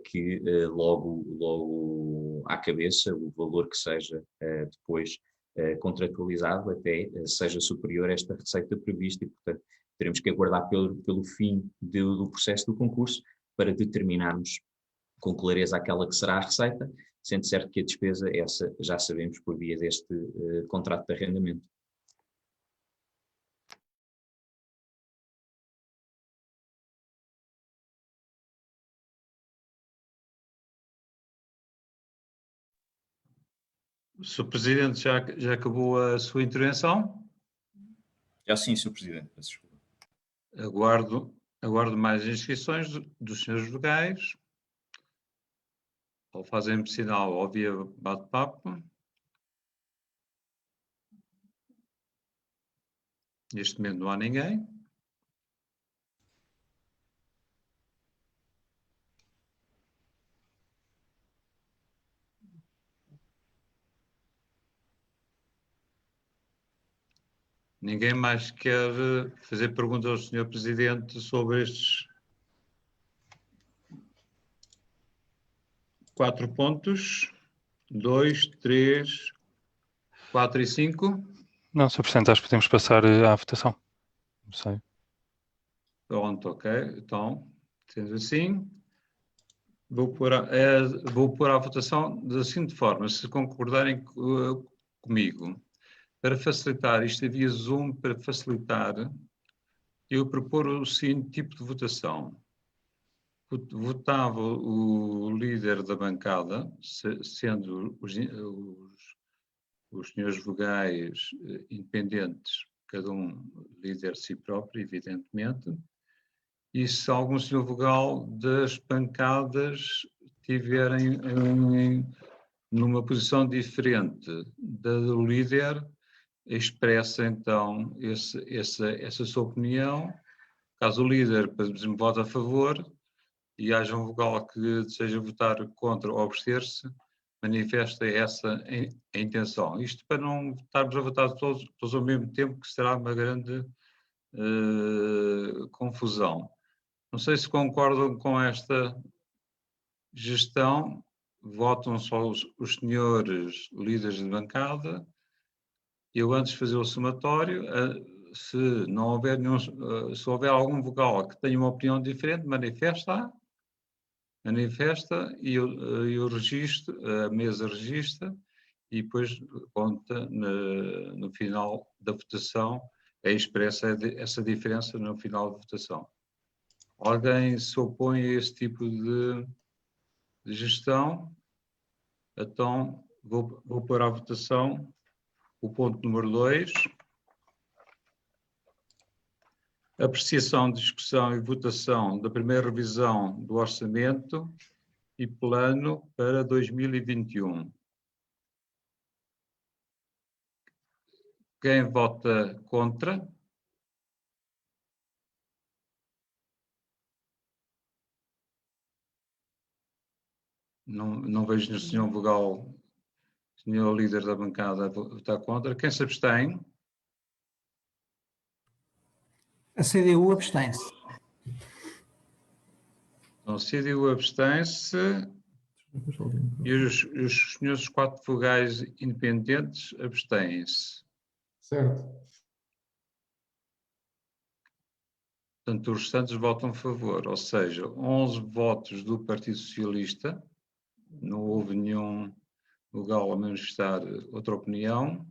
que logo à cabeça o valor que seja depois contratualizado até seja superior a esta receita prevista e, portanto, teremos que aguardar pelo fim do processo do concurso para determinarmos com clareza aquela que será a receita, sendo certo que a despesa, essa já sabemos por via deste contrato de arrendamento. O Sr. Presidente já acabou a sua intervenção? Já sim, Sr. Presidente, peço desculpa. Aguardo mais inscrições dos senhores vogais. Ou fazem-me sinal ou via bate-papo. Neste momento não há ninguém. Ninguém mais quer fazer perguntas ao Sr. Presidente sobre estes 4 pontos? 2, 3, 4 e 5? Não, Sr. Presidente, acho que podemos passar à votação. Não sei. Pronto, ok. Então, sendo assim, vou pôr à votação da seguinte forma, se concordarem comigo. Para facilitar, isto havia Zoom, para facilitar, eu propor o seguinte tipo de votação. Votava o líder da bancada, sendo os senhores vogais independentes, cada um líder de si próprio, evidentemente, e se algum senhor vogal das bancadas estiverem numa posição diferente da do líder, expressa então essa sua opinião. Caso o líder vote a favor e haja um vogal que deseja votar contra ou abster-se, manifesta essa a intenção. Isto para não estarmos a votar todos ao mesmo tempo, que será uma grande confusão. Não sei se concordam com esta gestão. Votam só os senhores líderes de bancada. Eu, antes de fazer o somatório, se houver algum vogal que tenha uma opinião diferente, manifesta e eu registro, a mesa registra e depois conta no final da votação, é expressa essa diferença no final da votação. Alguém se opõe a esse tipo de gestão? Então, vou pôr à votação o ponto número 2. Apreciação, discussão e votação da primeira revisão do orçamento e plano para 2021. Quem vota contra? Não vejo o senhor vogal, senhor líder da bancada, votar contra. Quem se abstém? A CDU abstém-se. Então, CDU abstém-se e os senhores 4 vogais independentes abstêm-se. Certo. Portanto, os restantes votam a favor, ou seja, 11 votos do Partido Socialista, não houve nenhum vogal a manifestar outra opinião,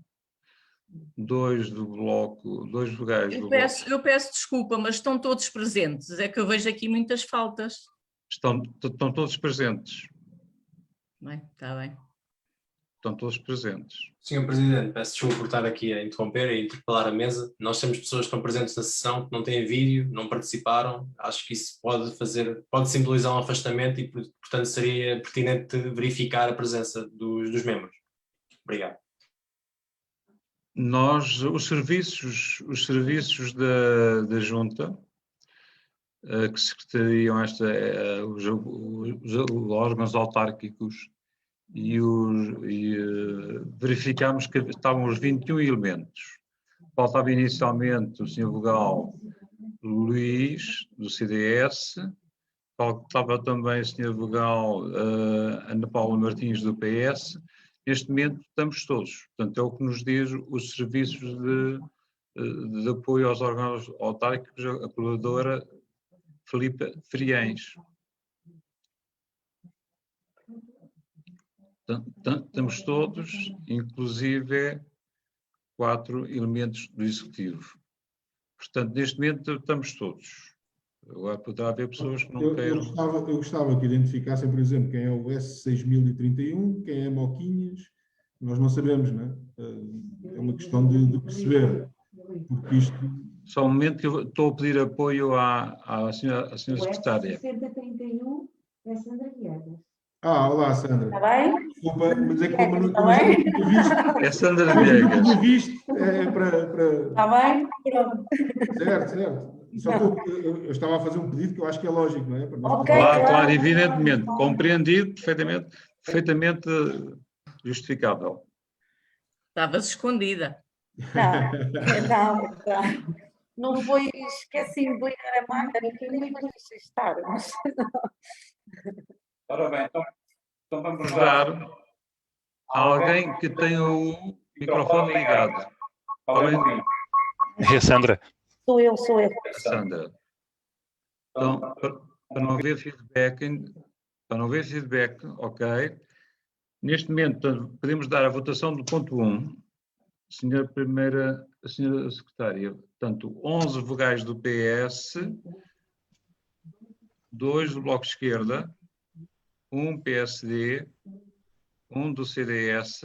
2 do Bloco, 2 vogais do Bloco. Eu peço desculpa, mas estão todos presentes, é que eu vejo aqui muitas faltas. Estão todos presentes. Bem, está bem. Estão todos presentes. Senhor Presidente, peço desculpa por estar aqui a interromper e interpelar a mesa. Nós temos pessoas que estão presentes na sessão, que não têm vídeo, não participaram. Acho que isso pode simbolizar um afastamento e, portanto, seria pertinente verificar a presença dos membros. Obrigado. Os serviços da Junta, que secretariam os órgãos autárquicos, verificámos que estavam os 21 elementos. Faltava inicialmente o Sr. Vogal Luís, do CDS, faltava também o Sr. Vogal Ana Paula Martins, do PS. Neste momento estamos todos. Portanto, é o que nos diz os serviços de apoio aos órgãos autárquicos, a colaboradora Filipe Friães. Estamos todos, inclusive 4 elementos do Executivo. Portanto, neste momento estamos todos. Agora poderá haver pessoas que não queiram. Eu gostava que identificassem, por exemplo, quem é o S6031, quem é Moquinhas. Nós não sabemos, não é? É uma questão de perceber. Porque isto... Só um momento que eu estou a pedir apoio à senhora secretária. O S6031 é Sandra Viegas. Olá, Sandra. Está bem? Desculpa, mas é que como eu não tinha visto... É Sandra Viegas. Não tinha visto, para... Está bem? Pronto. Certo. Só que eu estava a fazer um pedido que eu acho que é lógico, não é? Para nós Claro, evidentemente. Compreendido, perfeitamente justificável. Estavas escondida. Não foi, esqueci-me de ligar a máquina, que eu nem vou estar. Ora bem, então vamos dar a alguém que tenha o microfone ligado. Além de mim. É a Sandra. Sou eu. Sandra. Então, para não haver feedback, ok. Neste momento, podemos dar a votação do ponto 1. Senhora Secretária, portanto, 11 vogais do PS, 2 do Bloco de Esquerda, 1 PSD, 1 do CDS,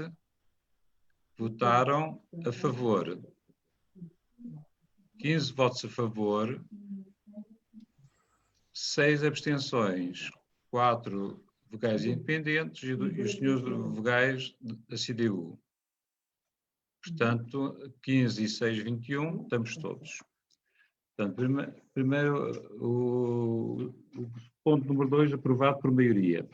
votaram a favor. 15 votos a favor, 6 abstenções, 4 vogais independentes e os senhores vogais da CDU. Portanto, 15 e 6, 21, estamos todos. Portanto, primeiro, o ponto número 2, aprovado por maioria.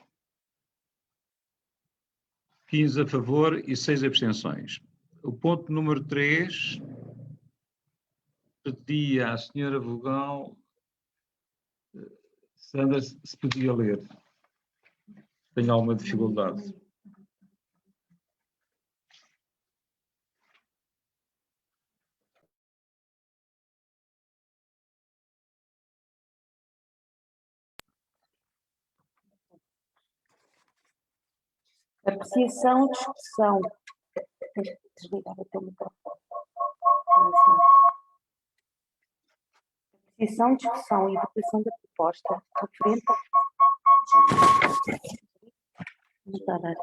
15 a favor e 6 abstenções. O ponto número 3, pedia à senhora vogal, Sandra, se podia ler. Tenho alguma dificuldade. Apreciação, discussão. Tens que desligar o teu microfone. Apreciação, discussão e votação da proposta referente. Não está a dar.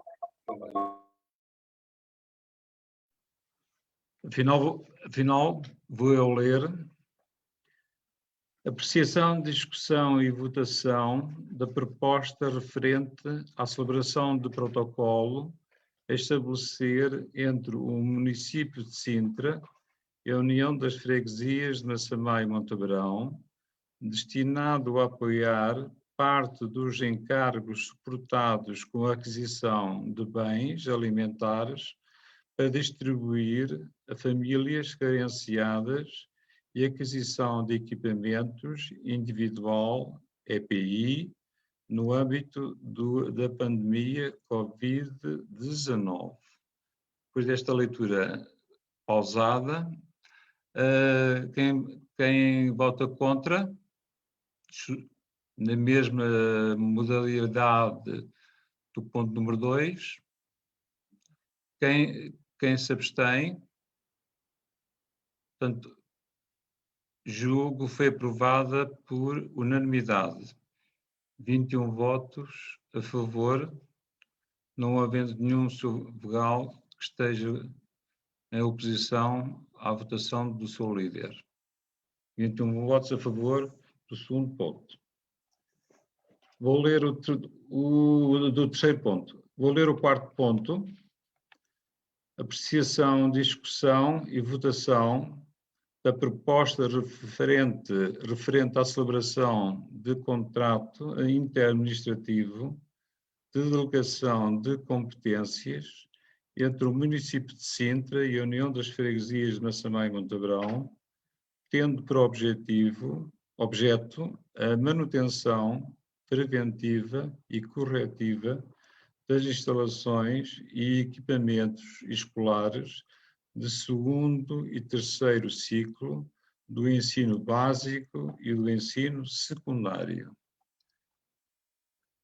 Afinal, vou eu ler. Apreciação, discussão e votação da proposta referente à celebração de protocolo a estabelecer entre o município de Sintra e a União das Freguesias de Massamá e Montebrão, destinado a apoiar parte dos encargos suportados com a aquisição de bens alimentares para distribuir a famílias carenciadas e aquisição de equipamentos individual, EPI, no âmbito da pandemia Covid-19. Depois desta leitura pausada, quem vota contra, na mesma modalidade do ponto número 2, quem se abstém, portanto, julgo foi aprovada por unanimidade. 21 votos a favor, não havendo nenhum vogal que esteja em oposição à votação do seu líder. 21 votos a favor do segundo ponto. Vou ler do terceiro ponto. Vou ler o quarto ponto. Apreciação, discussão e votação da proposta referente à celebração de contrato interadministrativo de delegação de competências entre o município de Sintra e a União das Freguesias de Massamá e Montabrão, tendo por objeto a manutenção preventiva e corretiva das instalações e equipamentos escolares de segundo e terceiro ciclo do ensino básico e do ensino secundário.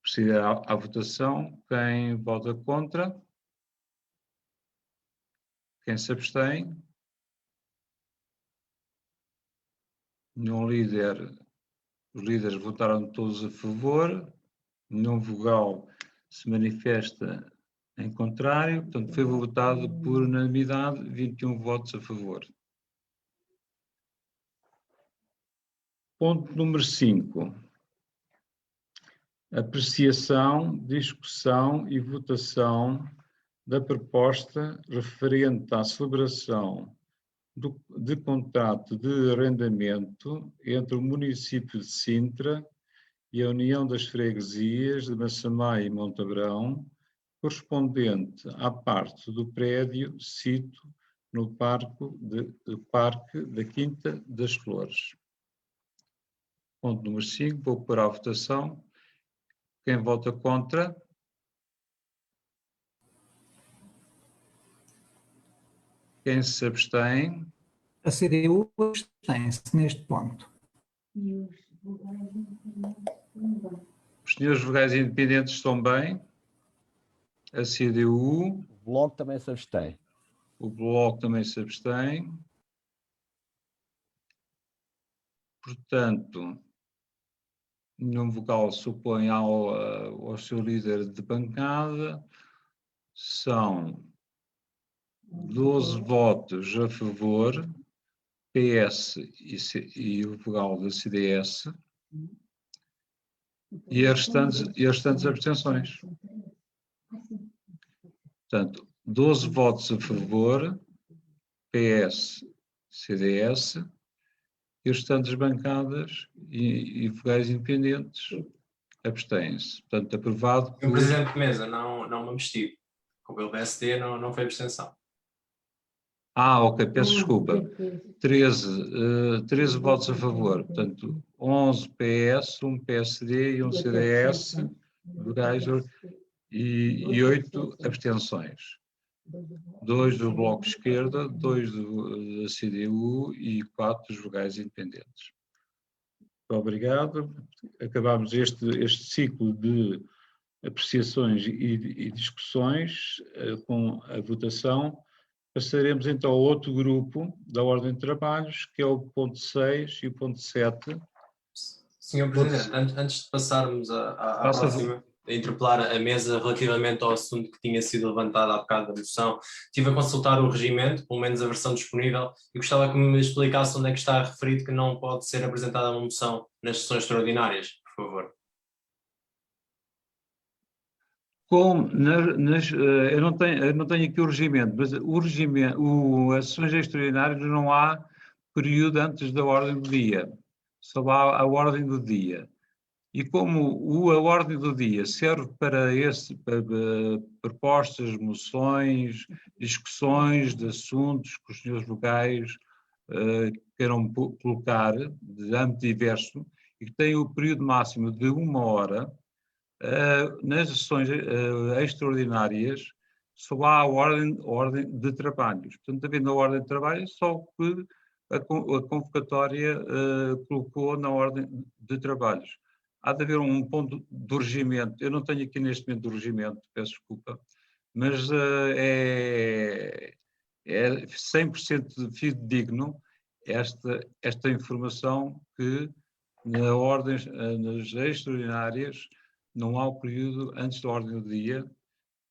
Proceder à votação. Quem vota contra? Quem se abstém? Nenhum líder. Os líderes votaram todos a favor. Nenhum vogal se manifesta em contrário. Portanto, foi votado por unanimidade, 21 votos a favor. Ponto número 5. Apreciação, discussão e votação da proposta referente à celebração de contrato de arrendamento entre o município de Sintra e a União das Freguesias de Massamá e Montabrão, correspondente à parte do prédio sito no Parque da Quinta das Flores. Ponto número 5, vou pôr à votação. Quem vota contra? Quem se abstém? A CDU abstém-se neste ponto. Os senhores vogais independentes estão bem? A CDU? O Bloco também se abstém. O Bloco também se abstém. Portanto, nenhum vogal se opõe ao seu líder de bancada. São 12 votos a favor, PS e o vogal da CDS, e as restantes abstenções. Portanto, 12 votos a favor, PS, CDS, e as restantes bancadas e vogais independentes abstêm-se. Portanto, aprovado por... O Presidente de Mesa não me abstive. Como o PSD não foi abstenção. Ok, peço desculpa. 13 votos a favor. Portanto, 11 PS, 1 PSD e 1 CDS, vogais, e 8 abstenções. 2 do Bloco de Esquerda, 2 da CDU e 4 dos vogais independentes. Muito obrigado. Acabamos este ciclo de apreciações e discussões com a votação. Passaremos então ao outro grupo da ordem de trabalhos, que é o ponto 6 e o ponto 7. Senhor Presidente, antes de passarmos à próxima, a interpelar a mesa relativamente ao assunto que tinha sido levantado há bocado da moção, estive a consultar o regimento, pelo menos a versão disponível, e gostava que me explicasse onde é que está referido que não pode ser apresentada uma moção nas sessões extraordinárias, por favor. Eu não tenho aqui o regimento, mas as sessões extraordinárias não há período antes da ordem do dia, só há a ordem do dia. E como a ordem do dia serve para propostas, moções, discussões de assuntos que os senhores vogais queiram colocar de âmbito diverso e que tem o período máximo de 1 hora, Nas sessões extraordinárias só há a ordem de trabalhos. Portanto, havendo a ordem de trabalhos, só o que a convocatória colocou na ordem de trabalhos. Há de haver um ponto de urgimento. Eu não tenho aqui neste momento de urgimento, peço desculpa, mas é 100% fidedigno esta informação que nas extraordinárias não há o período antes da ordem do dia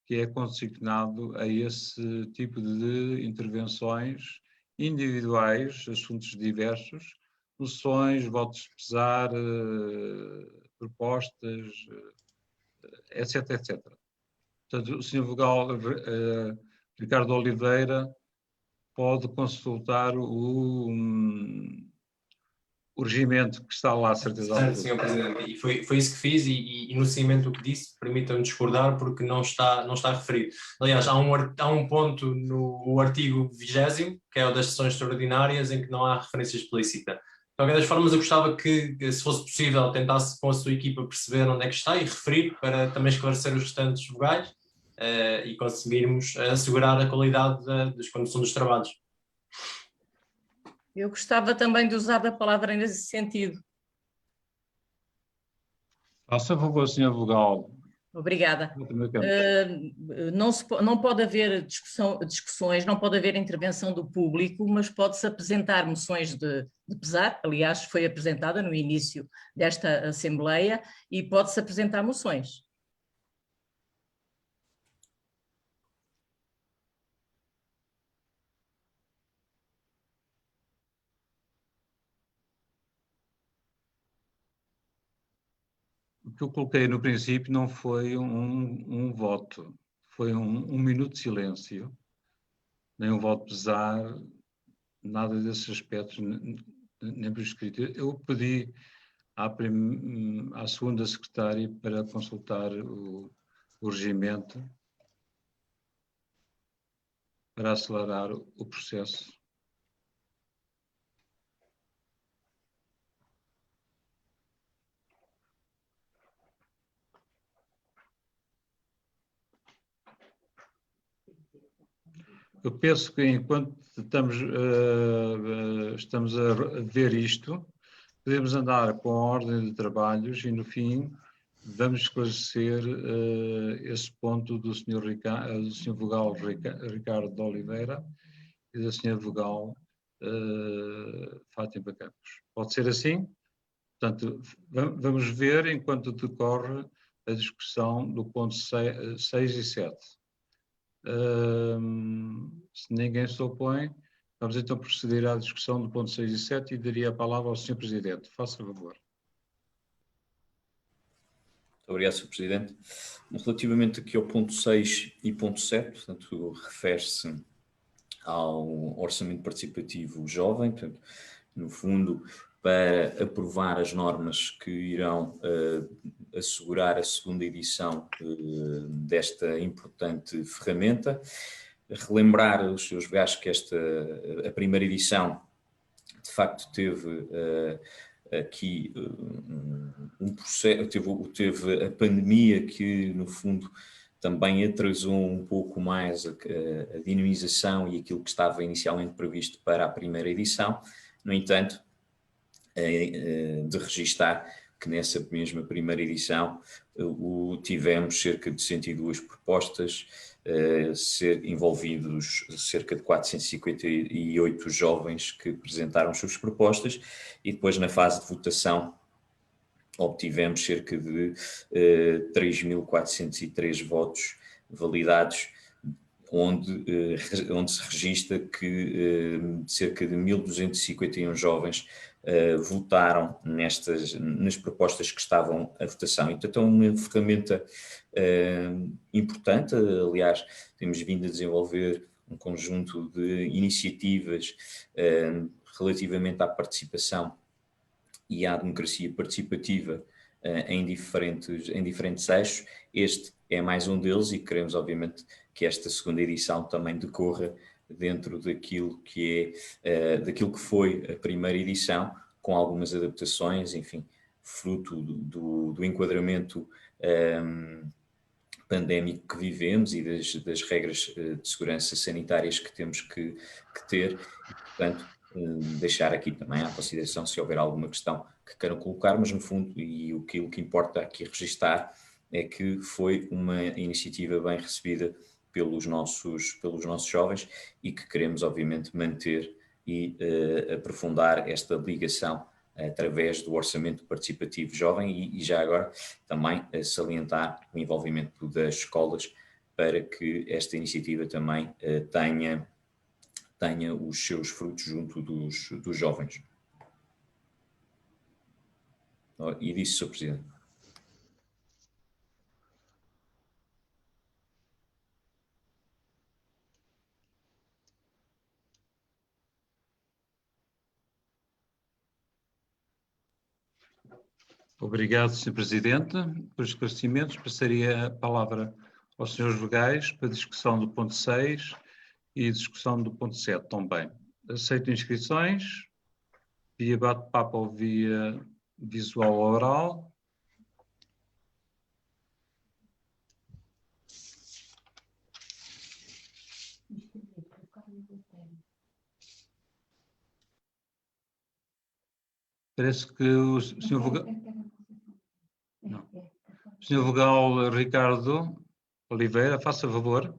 que é consignado a esse tipo de intervenções individuais, assuntos diversos, moções, votos de pesar, propostas, etc, etc. Portanto, o Sr. Vogal Ricardo Oliveira pode consultar o regimento que está lá, a certeza Certo, absoluta. Sr. Presidente, e foi isso que fiz e no seguimento do que disse, permitam-me discordar porque não está referido. Aliás, há um ponto no artigo 20º, que é o das sessões extraordinárias, em que não há referência explícita. De qualquer das formas, eu gostava que, se fosse possível, tentasse com a sua equipa perceber onde é que está e referir para também esclarecer os restantes vogais e conseguirmos assegurar a qualidade da condução dos trabalhos. Eu gostava também de usar a palavra nesse sentido. Faça favor, Sr. Vogal. Obrigada. Não pode haver discussões, não pode haver intervenção do público, mas pode-se apresentar moções de pesar, aliás, foi apresentada no início desta Assembleia, e pode-se apresentar moções. O que eu coloquei no princípio não foi um voto, foi um minuto de silêncio, nem um voto de pesar, nada desses aspectos, nem por escrito. Eu pedi à segunda secretária para consultar o regimento para acelerar o processo. Eu penso que enquanto estamos a ver isto, podemos andar com a ordem de trabalhos e no fim vamos esclarecer esse ponto do Sr. Vogal Ricardo de Oliveira e da Sra. Vogal Fátima Campos. Pode ser assim? Portanto, vamos ver enquanto decorre a discussão do ponto 6 e 7. Se ninguém se opõe, vamos então proceder à discussão do ponto 6 e 7 e daria a palavra ao Sr. Presidente. Faça favor. Muito obrigado, Sr. Presidente. Relativamente aqui ao ponto 6 e ponto 7, portanto, refere-se ao Orçamento Participativo Jovem, portanto, no fundo, para aprovar as normas que irão assegurar a segunda edição desta importante ferramenta. Relembrar os seus vogais que a primeira edição, de facto, teve aqui um processo, teve a pandemia que, no fundo, também atrasou um pouco mais a dinamização e aquilo que estava inicialmente previsto para a primeira edição. No entanto, de registar que nessa mesma primeira edição tivemos cerca de 102 propostas, envolvidos cerca de 458 jovens que apresentaram suas propostas e depois na fase de votação obtivemos cerca de 3.403 votos validados, onde se registra que cerca de 1.251 jovens votaram nas propostas que estavam à votação. Então é uma ferramenta importante. Aliás, temos vindo a desenvolver um conjunto de iniciativas relativamente à participação e à democracia participativa em diferentes eixos. Este é mais um deles e queremos, obviamente, que esta segunda edição também decorra dentro daquilo que foi a primeira edição, com algumas adaptações, enfim, fruto do enquadramento pandémico que vivemos e das regras de segurança sanitárias que temos que ter. E, portanto, deixar aqui também à consideração se houver alguma questão que queiram colocar, mas no fundo, e o que importa aqui registar é que foi uma iniciativa bem recebida pelos nossos jovens e que queremos obviamente manter e aprofundar esta ligação através do orçamento participativo jovem e já agora também salientar o envolvimento das escolas para que esta iniciativa também tenha os seus frutos junto dos jovens. E disse, Sr. Presidente. Obrigado, Sr. Presidente, pelos esclarecimentos. Passaria a palavra aos senhores vogais para a discussão do ponto 6 e discussão do ponto 7 também. Aceito inscrições, via bate-papo ou via visual ou oral. Parece que o Sr. Vogal... Não. O Sr. Vogal Ricardo Oliveira, faça favor.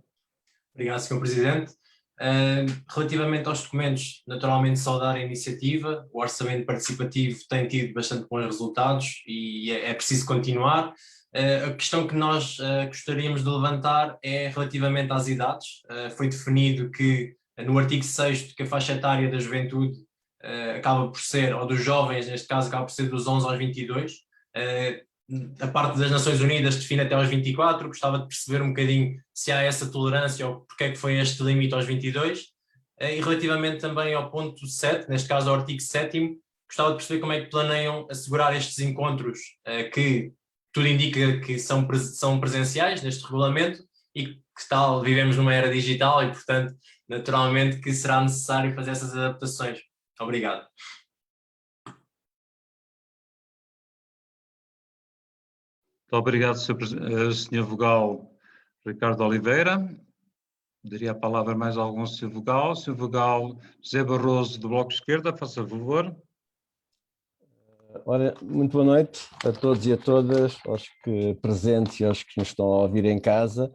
Obrigado, Sr. Presidente. Relativamente aos documentos, naturalmente saudar a iniciativa, o orçamento participativo tem tido bastante bons resultados e é preciso continuar. A questão que nós gostaríamos de levantar é relativamente às idades. Foi definido que no artigo 6º que a faixa etária da juventude acaba por ser, ou dos jovens neste caso, acaba por ser dos 11 aos 22. A parte das Nações Unidas define até aos 24, gostava de perceber um bocadinho se há essa tolerância ou porque é que foi este limite aos 22. E relativamente também ao ponto 7, neste caso ao artigo 7º, gostava de perceber como é que planeiam assegurar estes encontros que tudo indica que são presenciais neste regulamento e que tal, vivemos numa era digital e, portanto, naturalmente que será necessário fazer essas adaptações. Obrigado. Muito obrigado, Sr. Vogal Ricardo Oliveira. Daria a palavra a mais algum Sr. Vogal. Sr. Vogal José Barroso, do Bloco de Esquerda, faça favor. Ora, muito boa noite a todos e a todas, aos que presentes e aos que nos estão a ouvir em casa.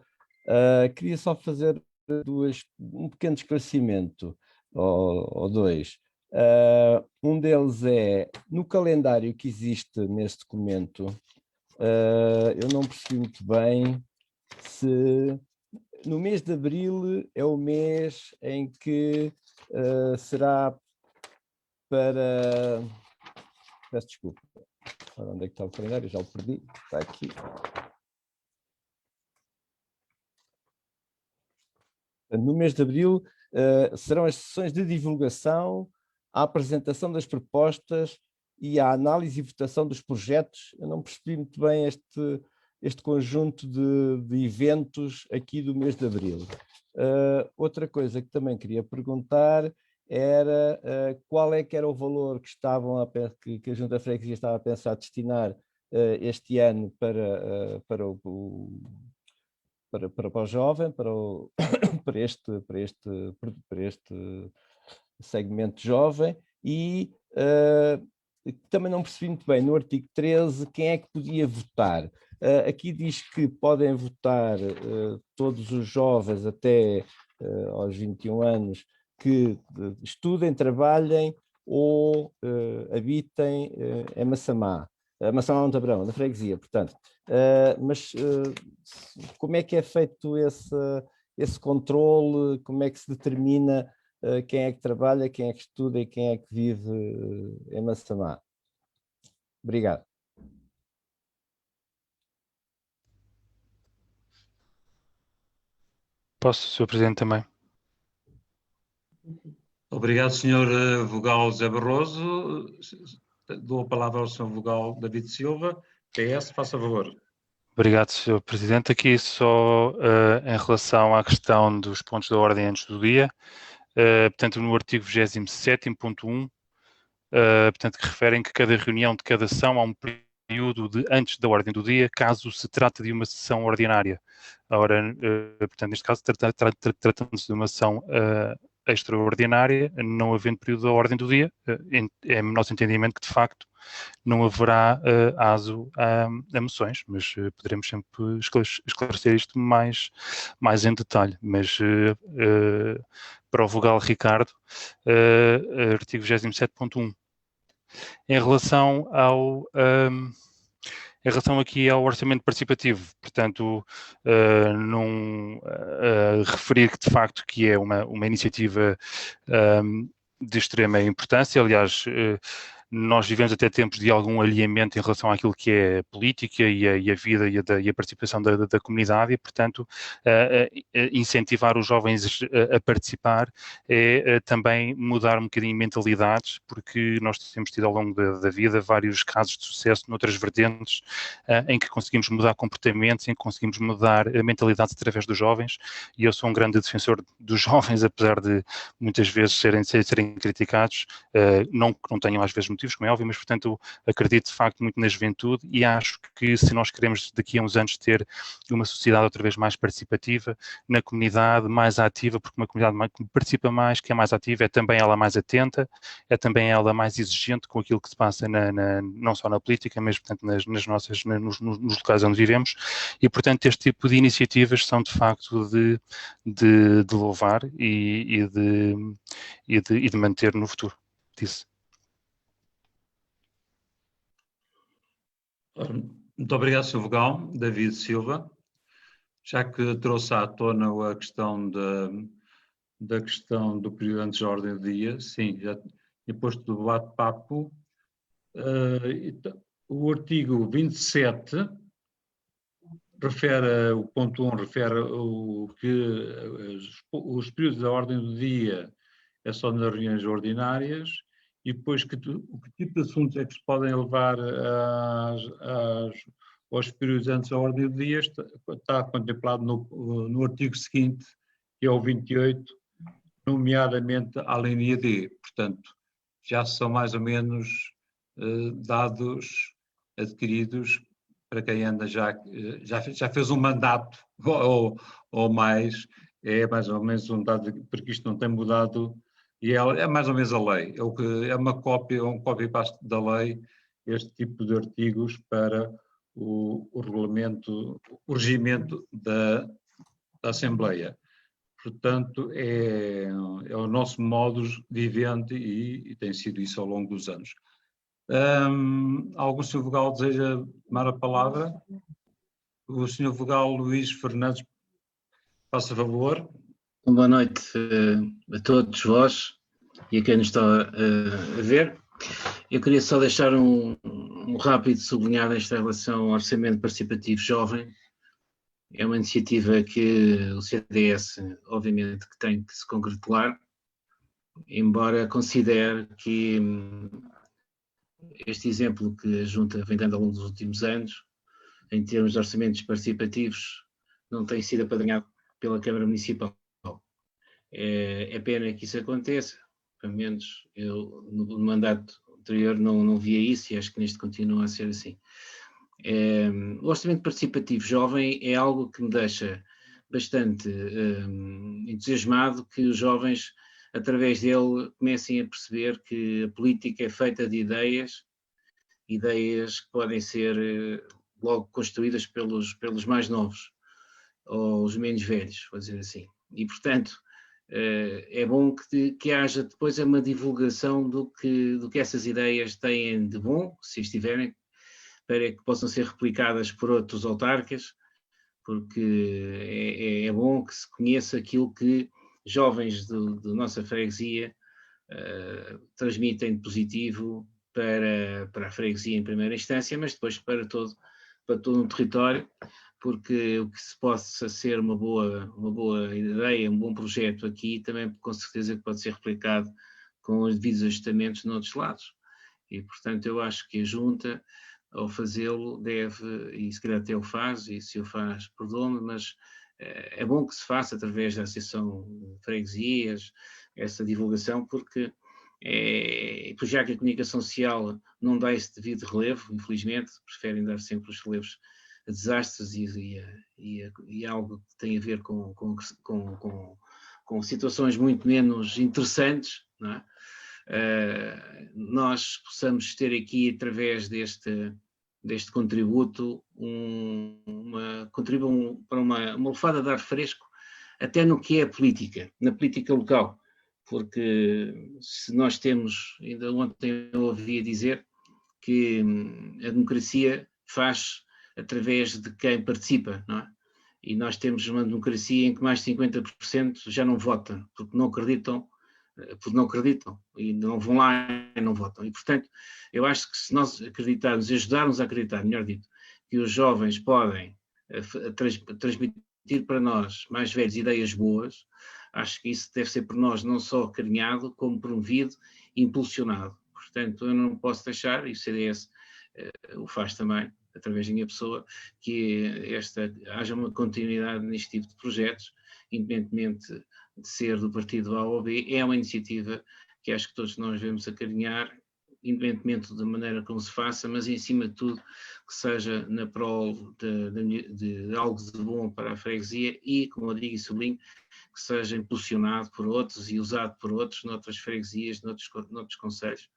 Queria só fazer um pequeno esclarecimento, ou dois. Um deles é, no calendário que existe neste documento, eu não percebi muito bem se no mês de abril é o mês em que será para... Peço desculpa. Onde é que está o calendário? Já o perdi. Está aqui. No mês de abril serão as sessões de divulgação, a apresentação das propostas e a análise e votação dos projetos. Eu não percebi muito bem este conjunto de eventos aqui do mês de abril. Outra coisa que também queria perguntar era qual é que era o valor que que a Junta de Freguesia estava a pensar destinar este ano para o jovem, para este segmento jovem, e também não percebi muito bem, no artigo 13, quem é que podia votar. Aqui diz que podem votar todos os jovens até aos 21 anos que estudem, trabalhem ou habitem em Massamá. Massamá Monte Abrão, na freguesia, portanto. Mas como é que é feito esse controle? Como é que se determina quem é que trabalha, quem é que estuda e quem é que vive em Massamá? Obrigado. Posso, Sr. Presidente, também. Obrigado, Sr. Vogal José Barroso. Dou a palavra ao Sr. Vogal David Silva, PS, faça favor. Obrigado, Sr. Presidente. Aqui só em relação à questão dos pontos da ordem antes do dia, portanto, no artigo 27.1, portanto, que referem que cada reunião de cada sessão há um período período antes da ordem do dia, caso se trate de uma sessão ordinária. Ora, portanto, neste caso, tratando-se de uma sessão extraordinária, não havendo período da ordem do dia, é o nosso entendimento que, de facto, não haverá aso a moções, mas poderemos sempre esclarecer isto mais em detalhe. Mas para o vogal Ricardo, artigo 27.1. Em relação aqui ao orçamento participativo, portanto, referir que de facto que é uma iniciativa de extrema importância. Aliás, nós vivemos até tempos de algum alinhamento em relação àquilo que é a política e a vida e a participação da comunidade e, portanto, incentivar os jovens a participar é também mudar um bocadinho mentalidades, porque nós temos tido ao longo da vida vários casos de sucesso noutras vertentes em que conseguimos mudar comportamentos, em que conseguimos mudar mentalidades através dos jovens, e eu sou um grande defensor dos jovens, apesar de muitas vezes serem criticados, não que não tenham às vezes motivos, como é óbvio, mas, portanto, acredito de facto muito na juventude e acho que se nós queremos daqui a uns anos ter uma sociedade outra vez mais participativa, na comunidade mais ativa, porque uma comunidade que participa mais, que é mais ativa, é também ela mais atenta, é também ela mais exigente com aquilo que se passa não só na política, mas, portanto, nos locais onde vivemos, e, portanto, este tipo de iniciativas são de facto de louvar e de manter no futuro disso. Muito obrigado, Sr. Vogal. David Silva. Já que trouxe à tona a questão da questão do período antes da ordem do dia, sim, já tinha posto do bate-papo. O artigo 27 refere, o ponto 1 refere que os períodos da ordem do dia é só nas reuniões ordinárias. E depois, que tipo de assuntos é que se podem levar aos períodos antes da ordem do dia está contemplado no artigo seguinte, que é o 28, nomeadamente à linha D. Portanto, já são mais ou menos dados adquiridos para quem anda já fez um mandato ou mais, é mais ou menos um dado, porque isto não tem mudado. E é mais ou menos a lei, é uma cópia, um copy-paste da lei, este tipo de artigos para o regulamento, o regimento da Assembleia. Portanto, é o nosso modus vivendi e tem sido isso ao longo dos anos. Algum Sr. Vogal deseja tomar a palavra? O Sr. Vogal Luís Fernandes, faça favor. Boa noite a todos vós e a quem nos está a ver. Eu queria só deixar um rápido sublinhar nesta relação ao Orçamento Participativo Jovem. É uma iniciativa que o CDS, obviamente, que tem que se congratular, embora considere que este exemplo que a Junta vem dando ao longo dos últimos anos, em termos de orçamentos participativos, não tem sido apadrinhado pela Câmara Municipal. É pena que isso aconteça, pelo menos eu no mandato anterior não via isso e acho que neste continua a ser assim. O orçamento participativo jovem é algo que me deixa bastante entusiasmado que os jovens, através dele, comecem a perceber que a política é feita de ideias que podem ser logo construídas pelos mais novos ou os menos velhos, vou dizer assim. E, portanto, é bom que haja depois uma divulgação do que essas ideias têm de bom, se estiverem, para que possam ser replicadas por outros autarcas, porque é bom que se conheça aquilo que jovens da nossa freguesia transmitem de positivo para a freguesia em primeira instância, mas depois para todo um território, porque o que se possa ser uma boa ideia, um bom projeto aqui, também com certeza que pode ser replicado com os devidos ajustamentos noutros lados. E, portanto, eu acho que a Junta, ao fazê-lo, deve, e se calhar até o faz, e se o faz, perdoa-me, mas é bom que se faça através da Associação de Freguesias, essa divulgação, porque Pois já que a comunicação social não dá esse devido relevo, infelizmente, preferem dar sempre os relevos a desastres e algo que tem a ver com situações muito menos interessantes, não é? Nós possamos ter aqui, através deste contributo, para uma lefada de ar fresco, até no que é a política, na política local, porque se nós temos, ainda ontem eu ouvia dizer que a democracia faz através de quem participa, não é? E nós temos uma democracia em que mais de 50% já não votam, porque não acreditam e não vão lá e não votam. E, portanto, eu acho que se nós acreditarmos e ajudarmos a acreditar, melhor dito, que os jovens podem transmitir para nós, mais velhos, ideias boas, acho que isso deve ser por nós não só acarinhado, como promovido e impulsionado. Portanto, eu não posso deixar, e o CDS o faz também, através da minha pessoa, que haja uma continuidade neste tipo de projetos, independentemente de ser do partido A ou B. É uma iniciativa que acho que todos nós devemos acarinhar, independentemente da maneira como se faça, mas em cima de tudo que seja na prol de algo de bom para a freguesia e, como eu digo e sublinho, que seja impulsionado por outros e usado por outros noutras freguesias, noutros concelhos,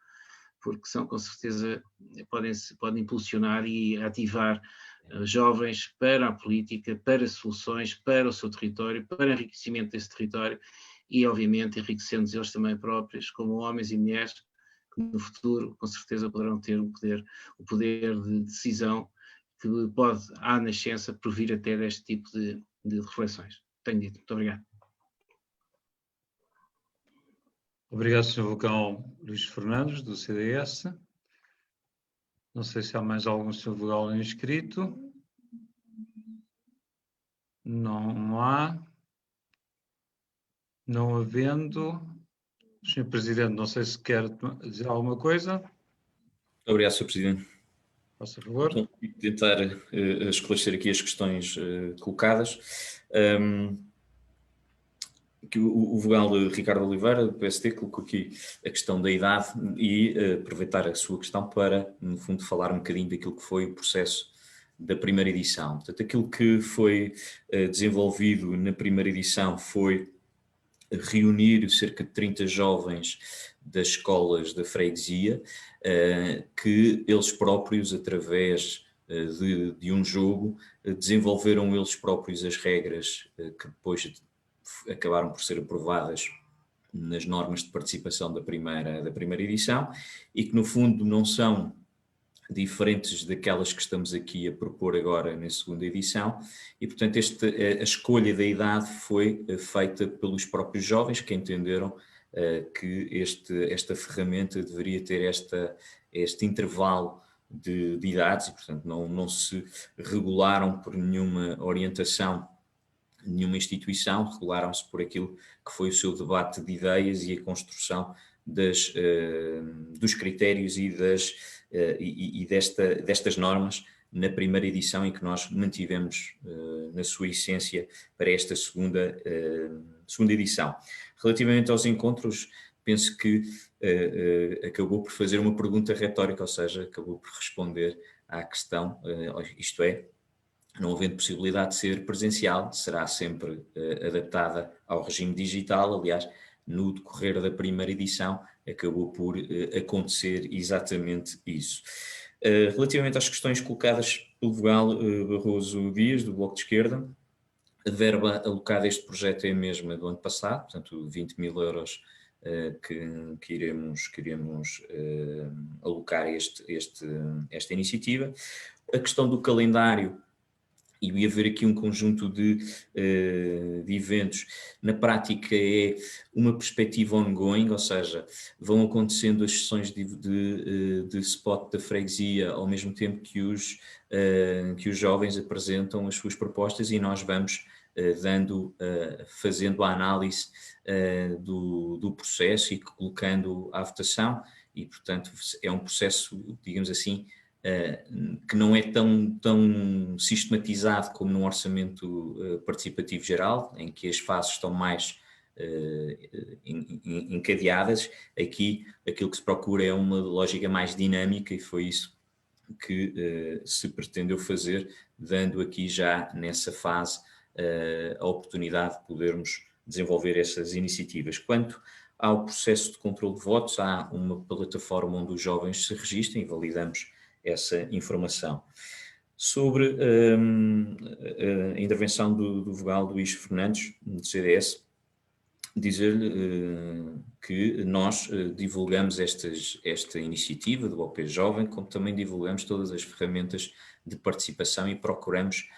porque são, com certeza, podem impulsionar e ativar jovens para a política, para soluções, para o seu território, para enriquecimento desse território e, obviamente, enriquecendo eles também próprios, como homens e mulheres que no futuro, com certeza, poderão ter o poder de decisão que pode, à nascença, provir até deste tipo de reflexões. Tenho dito. Muito obrigado. Obrigado, Sr. Vulcão Luís Fernandes, do CDS. Não sei se há mais algum Sr. Vogal inscrito. Não há. Não havendo. Sr. Presidente, não sei se quer dizer alguma coisa. Muito obrigado, Sr. Presidente. Faça favor. Então, vou tentar esclarecer aqui as questões colocadas. Que o vogal de Ricardo Oliveira, do PSD, colocou aqui a questão da idade e aproveitar a sua questão para, no fundo, falar um bocadinho daquilo que foi o processo da primeira edição. Portanto, aquilo que foi desenvolvido na primeira edição foi reunir cerca de 30 jovens das escolas da freguesia, que eles próprios, através de um jogo, desenvolveram eles próprios as regras que depois acabaram por ser aprovadas nas normas de participação da primeira edição e que, no fundo, não são diferentes daquelas que estamos aqui a propor agora na segunda edição e, portanto, a escolha da idade foi feita pelos próprios jovens que entenderam que esta ferramenta deveria ter este intervalo de idades e, portanto, não se regularam por nenhuma orientação, nenhuma instituição, regularam-se por aquilo que foi o seu debate de ideias e a construção dos critérios e destas normas na primeira edição em que nós mantivemos na sua essência para esta segunda edição. Relativamente aos encontros, penso que acabou por fazer uma pergunta retórica, ou seja, acabou por responder à questão, isto é, não havendo possibilidade de ser presencial, será sempre adaptada ao regime digital. Aliás, no decorrer da primeira edição, acabou por acontecer exatamente isso. Relativamente às questões colocadas pelo vogal Barroso Dias, do Bloco de Esquerda, a verba alocada a este projeto é a mesma do ano passado, portanto 20 mil euros que iremos alocar a esta iniciativa. A questão do calendário, e ia haver aqui um conjunto de eventos, na prática é uma perspectiva ongoing, ou seja, vão acontecendo as sessões de spot da freguesia ao mesmo tempo que os jovens apresentam as suas propostas e nós vamos fazendo a análise do processo e colocando à votação e, portanto, é um processo, digamos assim, que não é tão sistematizado como num orçamento participativo geral, em que as fases estão mais encadeadas. Aqui aquilo que se procura é uma lógica mais dinâmica e foi isso que se pretendeu fazer, dando aqui já nessa fase a oportunidade de podermos desenvolver essas iniciativas. Quanto ao processo de controle de votos, há uma plataforma onde os jovens se registrem e validamos essa informação. Sobre a intervenção do vogal Luís Fernandes, do CDS, dizer-lhe que nós divulgamos esta iniciativa do OP Jovem, como também divulgamos todas as ferramentas de participação e procuramos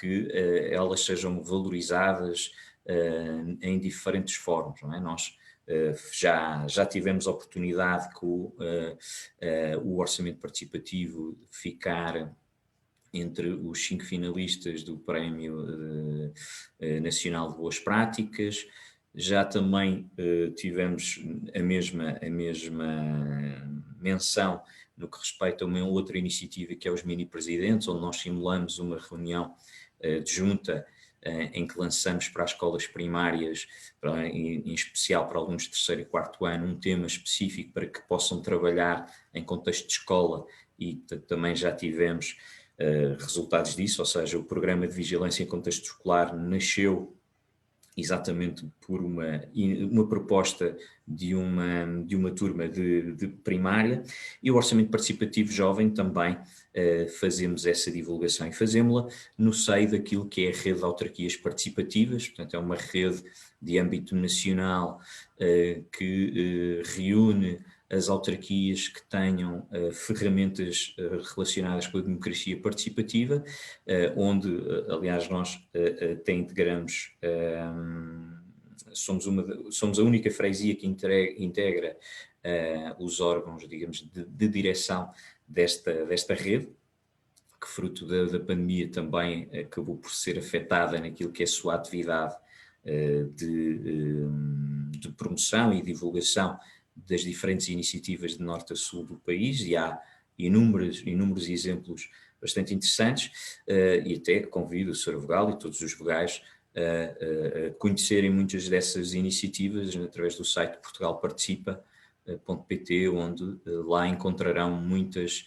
que elas sejam valorizadas em diferentes fóruns, não é? Nós já tivemos a oportunidade com o orçamento participativo ficar entre os 5 finalistas do Prémio Nacional de Boas Práticas. Já também tivemos a mesma menção no que respeita a uma outra iniciativa que é os mini-presidentes, onde nós simulamos uma reunião de junta em que lançamos para as escolas primárias, em especial para alunos de 3º e 4º ano, um tema específico para que possam trabalhar em contexto de escola e também já tivemos resultados disso, ou seja, o programa de vigilância em contexto escolar nasceu exatamente por uma proposta de uma turma de primária, e o Orçamento Participativo Jovem também fazemos essa divulgação e fazemos-la no seio daquilo que é a rede de autarquias participativas. Portanto é uma rede de âmbito nacional que reúne as autarquias que tenham ferramentas relacionadas com a democracia participativa, onde, aliás, nós até integramos, somos a única freguesia que integra os órgãos, digamos, de direção desta rede, que fruto da pandemia também acabou por ser afetada naquilo que é a sua atividade de promoção e divulgação das diferentes iniciativas de norte a sul do país, e há inúmeros exemplos bastante interessantes, e até convido o Sr. Vogal e todos os vogais a conhecerem muitas dessas iniciativas através do site portugalparticipa.pt, onde lá encontrarão muitas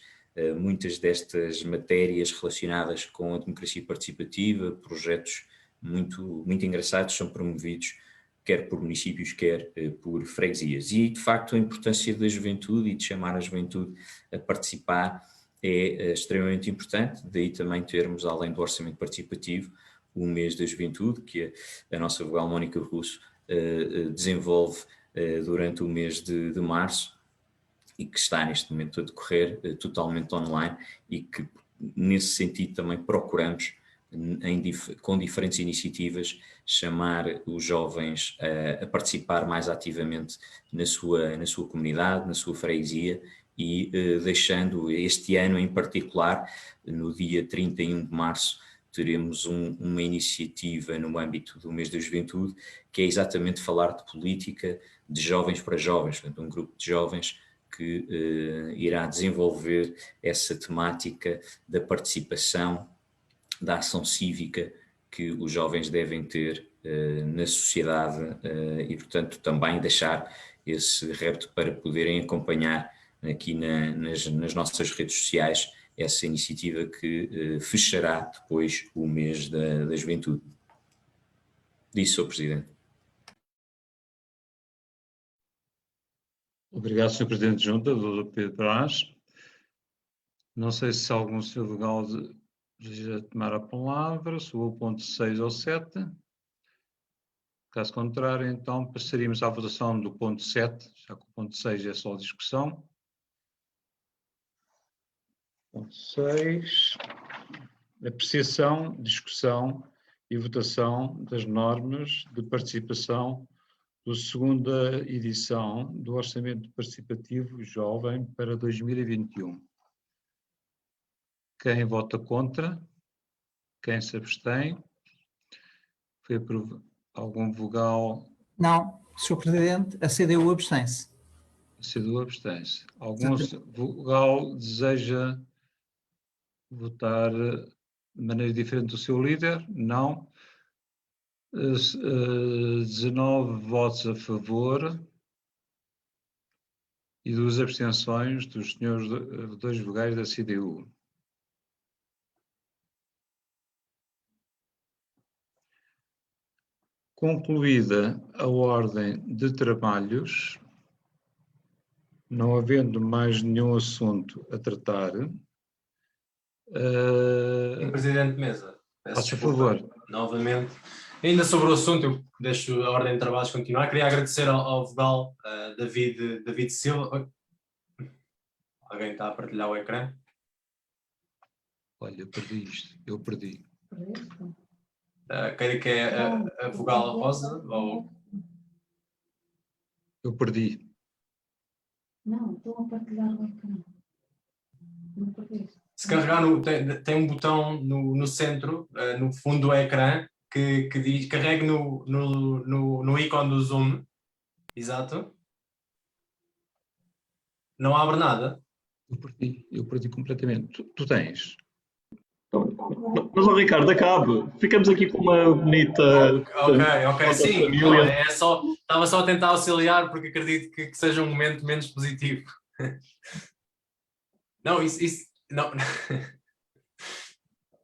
destas matérias relacionadas com a democracia participativa, projetos muito engraçados são promovidos quer por municípios, quer por freguesias. E, de facto, a importância da juventude e de chamar a juventude a participar é extremamente importante, daí também termos, além do orçamento participativo, o mês da juventude, que a nossa vogal Mónica Russo desenvolve durante o mês de março, e que está neste momento a decorrer totalmente online, e que, nesse sentido, também procuramos, com diferentes iniciativas, chamar os jovens a participar mais ativamente na sua comunidade, na sua freguesia, e deixando este ano em particular, no dia 31 de março, teremos uma iniciativa no âmbito do mês da juventude, que é exatamente falar de política de jovens para jovens, portanto, um grupo de jovens que irá desenvolver essa temática da participação, da ação cívica que os jovens devem ter na sociedade, e, portanto, também deixar esse repto para poderem acompanhar aqui nas nossas redes sociais essa iniciativa que fechará depois o mês da juventude. Disso, Sr. Presidente. Obrigado, Sr. Presidente de Junta, Dr. Pedro Brás. Não sei se algum Sr. Vogal deseja tomar a palavra sobre o ponto 6 ou 7. Caso contrário, então passaríamos à votação do ponto 7, já que o ponto 6 é só discussão. Ponto 6. Apreciação, discussão e votação das normas de participação da segunda edição do Orçamento Participativo Jovem para 2021. Quem vota contra? Quem se abstém? Foi aprovado algum vogal? Não, Sr. Presidente, a CDU abstém-se. A CDU abstém-se. Algum vogal deseja votar de maneira diferente do seu líder? Não. 19 votos a favor e 2 abstenções dos senhores 2 vogais da CDU. Concluída a ordem de trabalhos, não havendo mais nenhum assunto a tratar. Presidente de Mesa, peço desculpa, favor. Novamente. Ainda sobre o assunto, eu deixo a ordem de trabalhos continuar. Queria agradecer ao vogal David Silva. Alguém está a partilhar o ecrã? Olha, perdi isto. Eu perdi. Creio que é a vogal Rosa? Ou... Eu perdi. Não, estou a partilhar o ecrã. Se carregar tem um botão no centro, no fundo do ecrã, que diz, carregue no ícone do Zoom. Exato. Não abre nada. Eu perdi completamente. Tu tens? Mas, Ricardo, acabe. Ficamos aqui com uma bonita... Ok, sim. Não, estava só a tentar auxiliar porque acredito que seja um momento menos positivo. Não, isso não.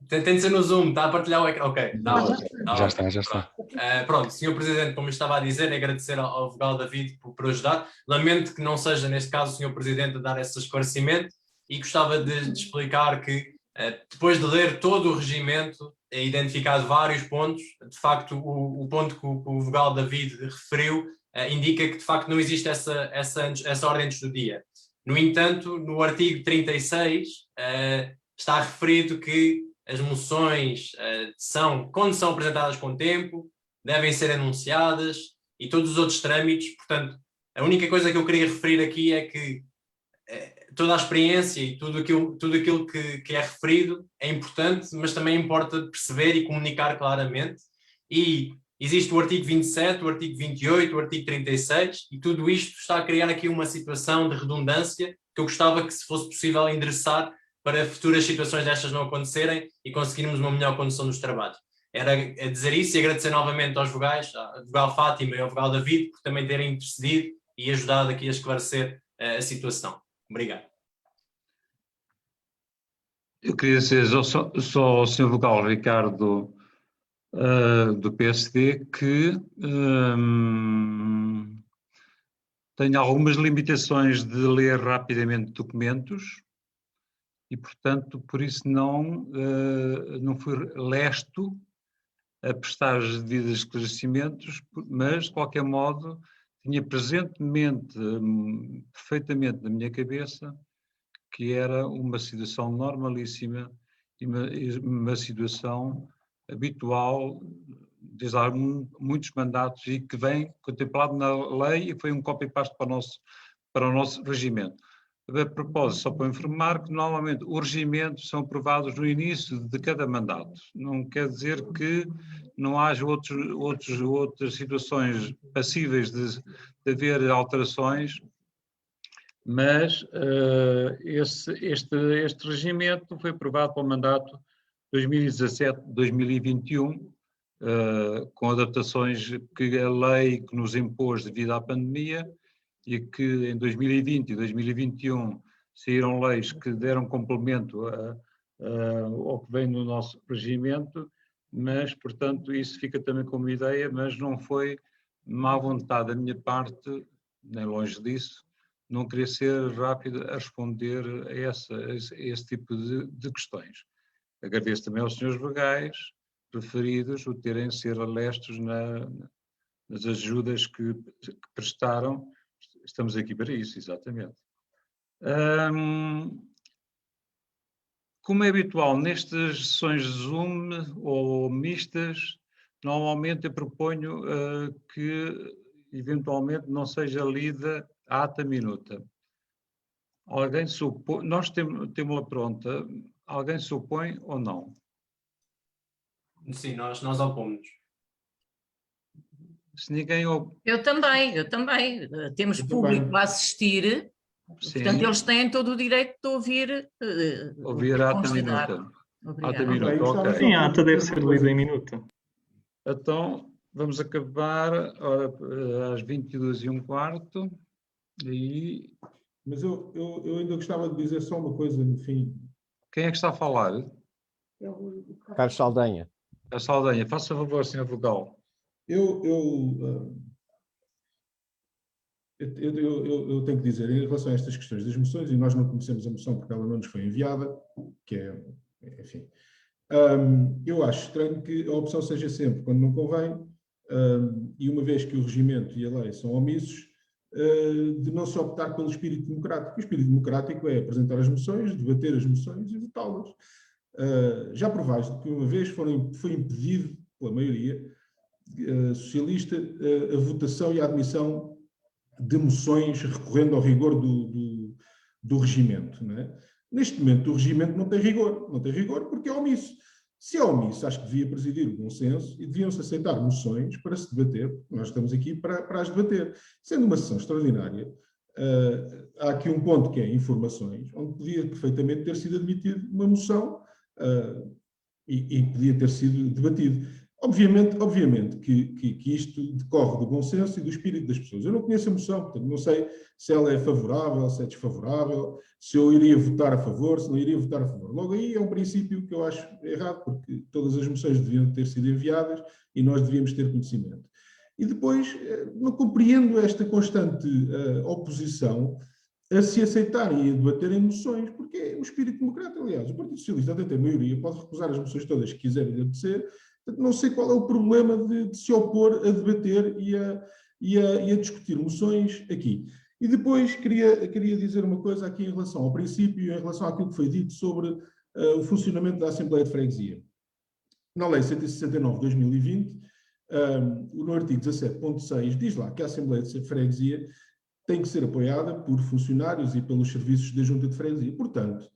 Tem de ser no Zoom, está a partilhar o ecrã. Ok, Já está. Pronto, Sr. Presidente, como eu estava a dizer, agradecer ao vogal David por ajudar. Lamento que não seja, neste caso, o Sr. Presidente a dar esse esclarecimento e gostava de explicar que, depois de ler todo o regimento, é identificado vários pontos. De facto, o ponto que o vogal David referiu indica que, de facto, não existe essa ordem antes do dia. No entanto, no artigo 36, está referido que as moções quando são apresentadas com tempo, devem ser anunciadas e todos os outros trâmites. Portanto, a única coisa que eu queria referir aqui é que toda a experiência e tudo aquilo que é referido é importante, mas também importa perceber e comunicar claramente. E existe o artigo 27, o artigo 28, o artigo 36, e tudo isto está a criar aqui uma situação de redundância que eu gostava que, se fosse possível, endereçar para futuras situações destas não acontecerem e conseguirmos uma melhor condução dos trabalhos. Era a dizer isso e agradecer novamente aos vogais, à vogal Fátima e ao vogal David, por também terem intercedido e ajudado aqui a esclarecer a situação. Obrigado. Eu queria dizer só ao Sr. vogal Ricardo do PSD que tenho algumas limitações de ler rapidamente documentos e, portanto, por isso não fui lesto a prestar os devidos esclarecimentos, mas, de qualquer modo, tinha presentemente, perfeitamente na minha cabeça, que era uma situação normalíssima e uma situação habitual desde há muitos mandatos e que vem contemplado na lei e foi um copy-paste para o nosso regimento. A propósito, só para informar que normalmente os regimentos são aprovados no início de cada mandato. Não quer dizer que não haja outras situações passíveis de haver alterações, mas este regimento foi aprovado para o mandato 2017-2021, com adaptações que a lei que nos impôs devido à pandemia, e que em 2020 e 2021 saíram leis que deram complemento ao que vem no nosso regimento, mas, portanto, isso fica também como ideia, mas não foi má vontade da minha parte, nem longe disso, não queria ser rápido a responder a esse tipo de questões. Agradeço também aos senhores vogais referidos o terem sido lestos nas ajudas que prestaram. Estamos aqui para isso, exatamente. Como é habitual nestas sessões de Zoom ou mistas, normalmente eu proponho que eventualmente não seja lida a ata minuta. Alguém supõe, nós temos-la pronta, alguém se opõe ou não? Sim, nós opomos. Se ninguém... Eu também. Temos público a assistir, sim. Portanto, eles têm todo o direito de ouvir a ata minuta. Obrigada. Okay. Sim, a ata deve ser lida em minuta. Então, Vamos acabar às 22h15. E... Mas eu ainda gostava de dizer só uma coisa no fim. Quem é que está a falar? Carlos Saldanha. A Saldanha, faça favor, Sr. Vogal. Eu tenho que dizer, em relação a estas questões das moções, e nós não conhecemos a moção porque ela não nos foi enviada, que é, enfim, eu acho estranho que a opção seja sempre quando não convém, e uma vez que o regimento e a lei são omissos, de não se optar pelo espírito democrático. O espírito democrático é apresentar as moções, debater as moções e votá-las. Já provaste que uma vez foi impedido pela maioria socialista a votação e a admissão de moções recorrendo ao rigor do regimento. Não é? Neste momento o regimento não tem rigor porque é omisso. Se é omisso, acho que devia presidir o bom senso e deviam-se aceitar moções para se debater. Nós estamos aqui para as debater. Sendo uma sessão extraordinária, há aqui um ponto que é informações, onde podia perfeitamente ter sido admitida uma moção e podia ter sido debatido. Obviamente que isto decorre do bom senso e do espírito das pessoas. Eu não conheço a moção, portanto não sei se ela é favorável, se é desfavorável, se eu iria votar a favor, se não iria votar a favor. Logo aí é um princípio que eu acho errado, porque todas as moções deviam ter sido enviadas e nós devíamos ter conhecimento. E depois, não compreendo esta constante oposição a se aceitarem e a debaterem moções, porque é o espírito democrático. Aliás, o Partido Socialista até tem maioria, pode recusar as moções todas que quiserem lhe apetecer. Não sei qual é o problema de se opor a debater e a discutir moções aqui. E depois queria dizer uma coisa aqui em relação ao princípio e em relação àquilo que foi dito sobre o funcionamento da Assembleia de Freguesia. Na Lei 169 de 2020, no artigo 17.6, diz lá que a Assembleia de Freguesia tem que ser apoiada por funcionários e pelos serviços da Junta de Freguesia. Portanto,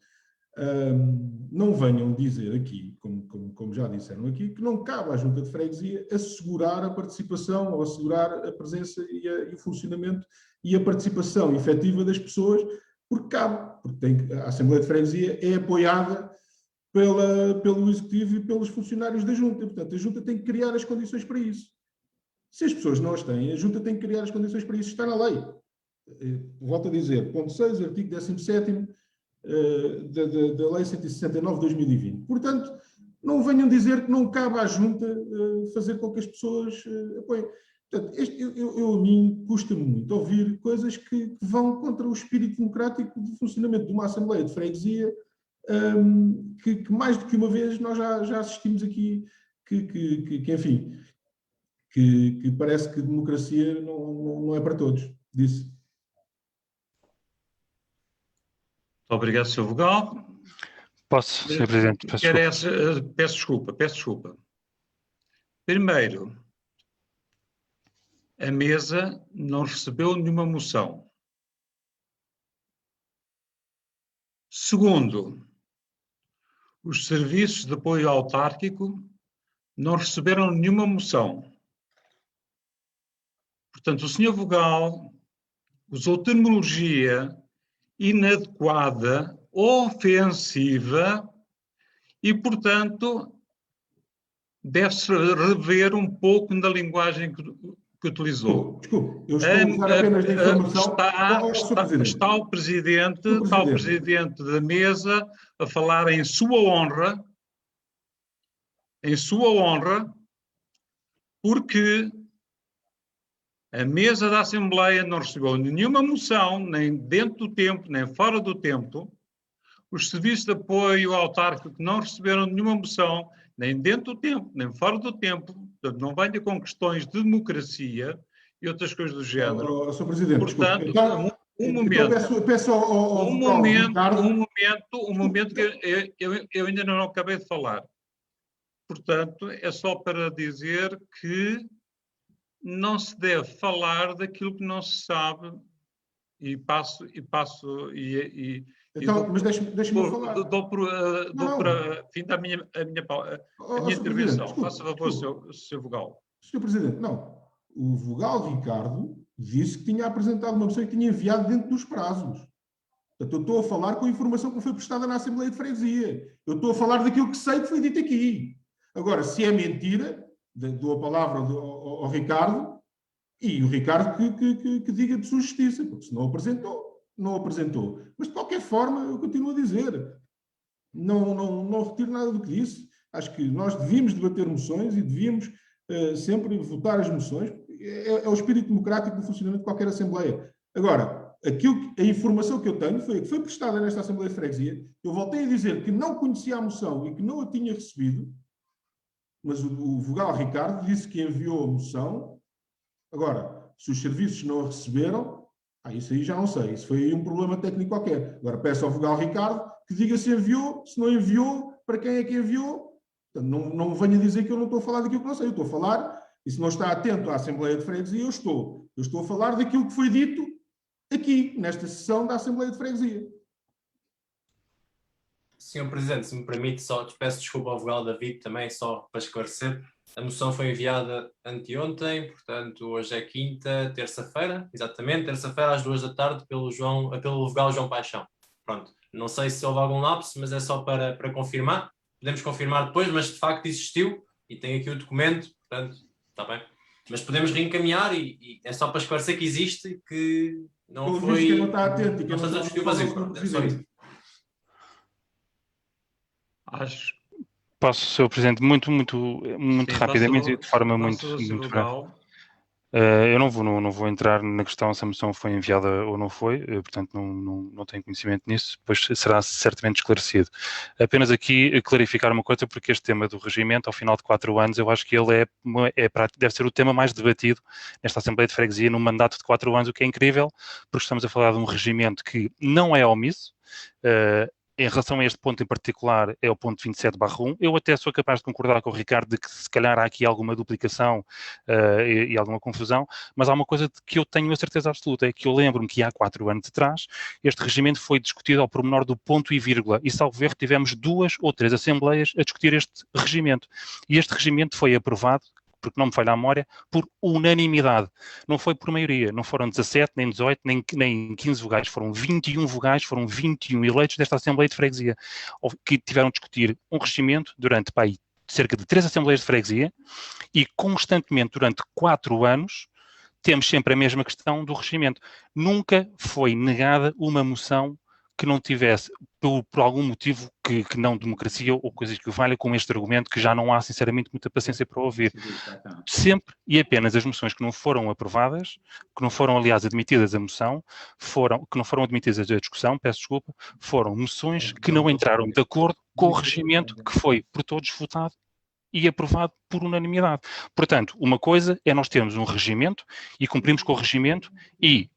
não venham dizer aqui, como já disseram aqui, que não cabe à Junta de Freguesia assegurar a participação ou assegurar a presença e o funcionamento e a participação efetiva das pessoas, porque cabe, porque a Assembleia de Freguesia é apoiada pelo Executivo e pelos funcionários da Junta. Portanto, a Junta tem que criar as condições para isso. Se as pessoas não as têm, a Junta tem que criar as condições para isso. Está na lei. Volto a dizer, ponto 6, artigo 17º, da Lei 169 de 2020. Portanto, não venham dizer que não cabe à Junta fazer com que as pessoas apoiem. Portanto, a mim custa-me muito ouvir coisas que vão contra o espírito democrático de funcionamento de uma Assembleia de Freguesia, que mais do que uma vez nós já assistimos aqui, enfim, que parece que democracia não é para todos. Disse. Obrigado, Sr. Vogal. Posso, Sr. Presidente? Peço desculpa. Primeiro, a mesa não recebeu nenhuma moção. Segundo, os serviços de apoio autárquico não receberam nenhuma moção. Portanto, o Sr. Vogal usou terminologia inadequada, ofensiva e, portanto, deve-se rever um pouco na linguagem que utilizou. Desculpe, eu estou a usar apenas da informação. Está o Presidente da mesa a falar em sua honra, porque a mesa da Assembleia não recebeu nenhuma moção, nem dentro do tempo, nem fora do tempo. Os serviços de apoio autárquico não receberam nenhuma moção, nem dentro do tempo, nem fora do tempo. Portanto, não venha com questões de democracia e outras coisas do género. Sr. Presidente, portanto, então, um momento. Peço ao um momento que eu ainda não acabei de falar. Portanto, é só para dizer que não se deve falar daquilo que não se sabe Então, mas deixe-me falar. Dou por fim da minha intervenção. Faça favor, Sr. Vogal. Sr. Presidente, não. O Vogal Ricardo disse que tinha apresentado uma moção e que tinha enviado dentro dos prazos. Portanto, eu estou a falar com a informação que foi prestada na Assembleia de Freguesia. Eu estou a falar daquilo que sei que foi dito aqui. Agora, se é mentira, dou a palavra ao Ricardo, e o Ricardo que diga de sua justiça, porque se não apresentou, não apresentou. Mas, de qualquer forma, eu continuo a dizer, não retiro nada do que disse. Acho que nós devíamos debater moções e devíamos sempre votar as moções. É o espírito democrático do funcionamento de qualquer Assembleia. Agora, a informação que eu tenho foi a que foi prestada nesta Assembleia de Freguesia. Eu voltei a dizer que não conhecia a moção e que não a tinha recebido, mas o vogal Ricardo disse que enviou a moção. Agora, se os serviços não a receberam, isso aí já não sei. Isso foi um problema técnico qualquer. Agora, peço ao vogal Ricardo que diga se enviou, se não enviou, para quem é que enviou. Portanto, não venha dizer que eu não estou a falar daquilo que não sei. Eu estou a falar, e se não está atento à Assembleia de Freguesia, eu estou a falar daquilo que foi dito aqui, nesta sessão da Assembleia de Freguesia. Senhor Presidente, se me permite, só peço desculpa ao vogal David também, só para esclarecer. A moção foi enviada anteontem, portanto, hoje é quinta, terça-feira, exatamente, terça-feira às 2 da tarde, pelo vogal João Paixão. Pronto, não sei se houve algum lapso, mas é só para confirmar. Podemos confirmar depois, mas de facto existiu e tem aqui o documento, portanto, está bem. Mas podemos reencaminhar e é só para esclarecer que existe e que não foi... Que não está atento e que não estás a discutir o vazio. É só isso. Acho. Posso, Sr. Presidente, muito Sim, rapidamente e de forma muito breve. Eu não vou entrar na questão se a moção foi enviada ou não foi, portanto não tenho conhecimento nisso, depois será certamente esclarecido. Apenas aqui clarificar uma coisa, porque este tema do regimento, ao final de 4 anos, eu acho que ele deve ser o tema mais debatido nesta Assembleia de Freguesia num mandato de 4 anos, o que é incrível, porque estamos a falar de um regimento que não é omisso. Em relação a este ponto em particular, é o ponto 27/1. Eu até sou capaz de concordar com o Ricardo de que se calhar há aqui alguma duplicação e alguma confusão, mas há uma coisa de que eu tenho a certeza absoluta, é que eu lembro-me que há 4 anos atrás, este regimento foi discutido ao pormenor do ponto e vírgula, e salvo erro tivemos 2 ou 3 assembleias a discutir este regimento. E este regimento foi aprovado, porque não me falha a memória, por unanimidade. Não foi por maioria, não foram 17, nem 18, nem 15 vogais, foram 21 vogais, foram 21 eleitos desta Assembleia de Freguesia, que tiveram de discutir um regimento durante cerca de 3 Assembleias de Freguesia e constantemente durante 4 anos temos sempre a mesma questão do regimento. Nunca foi negada uma moção que não tivesse, por algum motivo que não democracia ou coisas que valha, com este argumento que já não há, sinceramente, muita paciência para ouvir. Sempre e apenas as moções que não foram aprovadas, que não foram, aliás, admitidas a moção, que não foram admitidas a discussão, peço desculpa, foram moções que não entraram de acordo com o regimento que foi por todos votado e aprovado por unanimidade. Portanto, uma coisa é nós termos um regimento e cumprimos com o regimento e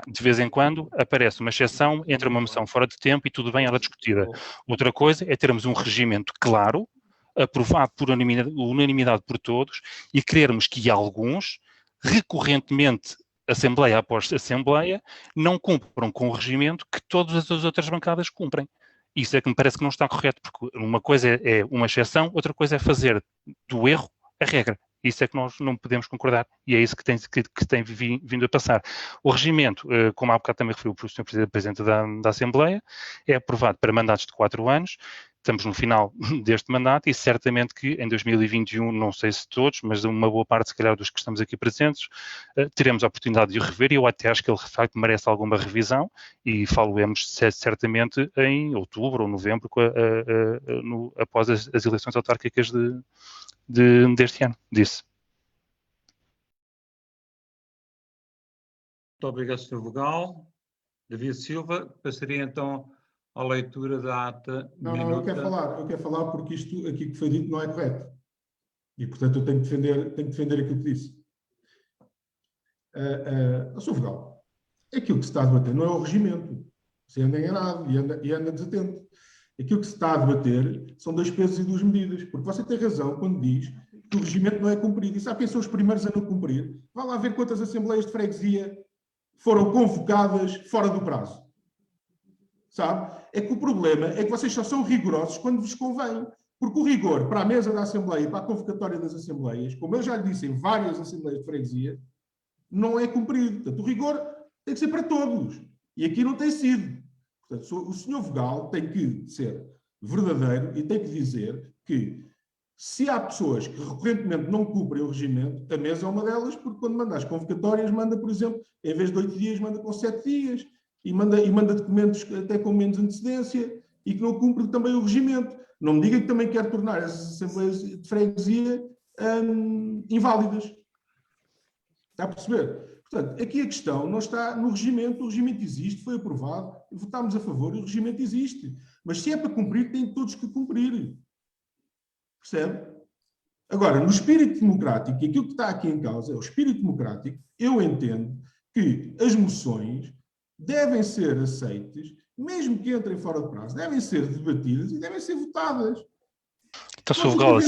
de vez em quando aparece uma exceção, entra uma moção fora de tempo e tudo bem, ela é discutida. Outra coisa é termos um regimento claro, aprovado por unanimidade por todos e querermos que alguns, recorrentemente, Assembleia após Assembleia, não cumpram com o regimento que todas as outras bancadas cumprem. Isso é que me parece que não está correto, porque uma coisa é uma exceção, outra coisa é fazer do erro a regra. Isso é que nós não podemos concordar e é isso que tem vindo a passar. O regimento, como há bocado também referiu o Sr. Presidente da Assembleia, é aprovado para mandatos de 4 anos, estamos no final deste mandato e certamente que em 2021, não sei se todos, mas uma boa parte, se calhar, dos que estamos aqui presentes, teremos a oportunidade de o rever e eu até acho que ele, de facto, merece alguma revisão e falo-emos certamente em outubro ou novembro, após as eleições autárquicas deste ano, disse. Muito obrigado, Sr. Vogal. David Silva, passaria então à leitura da ata. Não, eu quero falar porque isto aqui que foi dito não é correto. E, portanto, eu tenho que defender aquilo que disse. Sr. Vogal, aquilo que se está a debater não é o regimento. Você anda enganado e anda desatento. Aquilo que se está a debater são 2 pesos e 2 medidas, porque você tem razão quando diz que o regimento não é cumprido. E sabe quem são os primeiros a não cumprir? Vá lá ver quantas assembleias de freguesia foram convocadas fora do prazo. Sabe? É que o problema é que vocês só são rigorosos quando vos convém. Porque o rigor para a mesa da Assembleia e para a convocatória das Assembleias, como eu já lhe disse em várias assembleias de freguesia, não é cumprido. Portanto, o rigor tem que ser para todos. E aqui não tem sido. Portanto, o Sr. Vogal tem que ser verdadeiro e tem que dizer que Se há pessoas que recorrentemente não cumprem o regimento, a mesa é uma delas, porque quando manda as convocatórias, manda, por exemplo, em vez de 8 dias, manda com 7 dias, e manda documentos até com menos antecedência, e que não cumpre também o regimento. Não me diga que também quer tornar as assembleias de freguesia inválidas. Está a perceber? Portanto, aqui a questão não está no regimento, o regimento existe, foi aprovado, votámos a favor, e o regimento existe. Mas se é para cumprir, têm todos que cumprir. Percebe? Agora, no espírito democrático, e aquilo que está aqui em causa é o espírito democrático, eu entendo que as moções devem ser aceitas, mesmo que entrem fora de prazo, devem ser debatidas e devem ser votadas. Então, Sr. Vogal,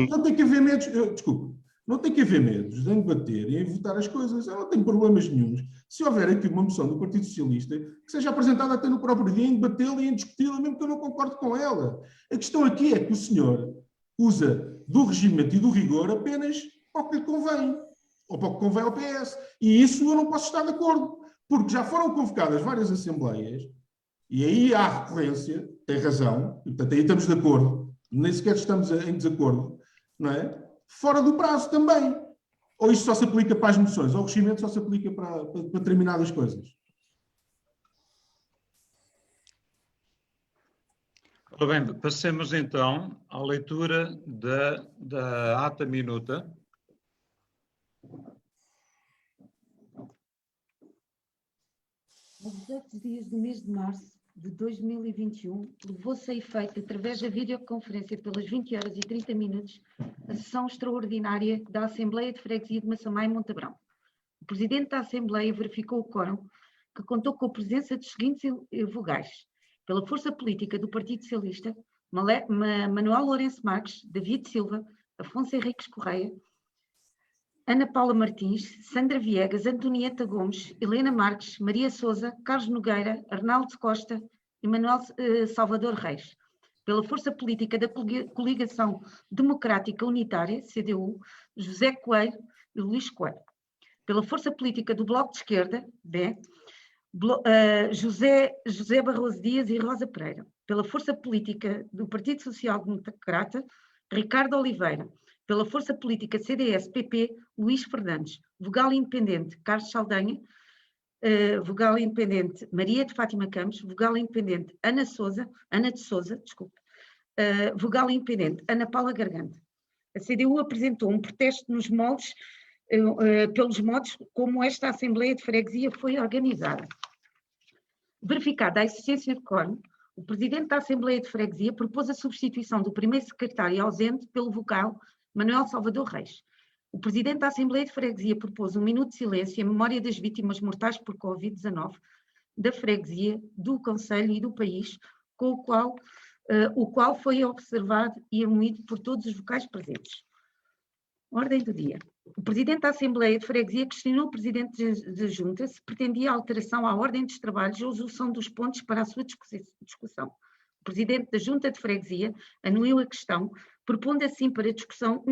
não tem que haver medos, desculpe, não tem que haver medos em debater e em votar as coisas. Eu não tenho problemas nenhuns. Se houver aqui uma moção do Partido Socialista, que seja apresentada até no próprio dia, em debatê-la e em discuti-la, mesmo que eu não concorde com ela. A questão aqui é que o senhor usa do regimento e do rigor apenas para o que lhe convém, ou para o que convém ao PS. E isso eu não posso estar de acordo, porque já foram convocadas várias assembleias, e aí há recorrência, tem razão, e, portanto, aí estamos de acordo, nem sequer estamos em desacordo, não é? Fora do prazo também. Ou isto só se aplica para as moções, ou o regimento só se aplica para determinadas coisas. Ora bem, passemos então à leitura da ata minuta. A 18 dias do mês de março de 2021, levou-se a efeito, através da videoconferência pelas 20h30, a sessão extraordinária da Assembleia de Freguesia de Massamá e Montabrão. O Presidente da Assembleia verificou o quórum, que contou com a presença dos seguintes vogais: pela força política do Partido Socialista, Manuel Lourenço Marques, David Silva, Afonso Henriques Correia, Ana Paula Martins, Sandra Viegas, Antonieta Gomes, Helena Marques, Maria Sousa, Carlos Nogueira, Arnaldo Costa e Manuel Salvador Reis. Pela força política da Coligação Democrática Unitária, CDU, José Coelho e Luís Coelho. Pela força política do Bloco de Esquerda, B, José Barroso Dias e Rosa Pereira. Pela força política do Partido Social Democrata, Ricardo Oliveira. Pela força política CDS-PP, Luís Fernandes. Vogal independente, Carlos Saldanha. Vogal independente, Maria de Fátima Campos. Vogal independente, Ana de Sousa, desculpe. Vogal independente, Ana Paula Garganta. A CDU apresentou um protesto nos moldes, pelos modos como esta Assembleia de Freguesia foi organizada. Verificada a existência de quórum, o Presidente da Assembleia de Freguesia propôs a substituição do primeiro secretário ausente pelo vogal Manuel Salvador Reis. O Presidente da Assembleia de Freguesia propôs um minuto de silêncio em memória das vítimas mortais por Covid-19 da Freguesia, do Conselho e do país, com o qual foi observado e amoído por todos os vocais presentes. Ordem do dia. O Presidente da Assembleia de Freguesia questionou o Presidente da Junta se pretendia alteração à ordem dos trabalhos ou resolução dos pontos para a sua discussão. O Presidente da Junta de Freguesia anuiu a questão, propondo assim para discussão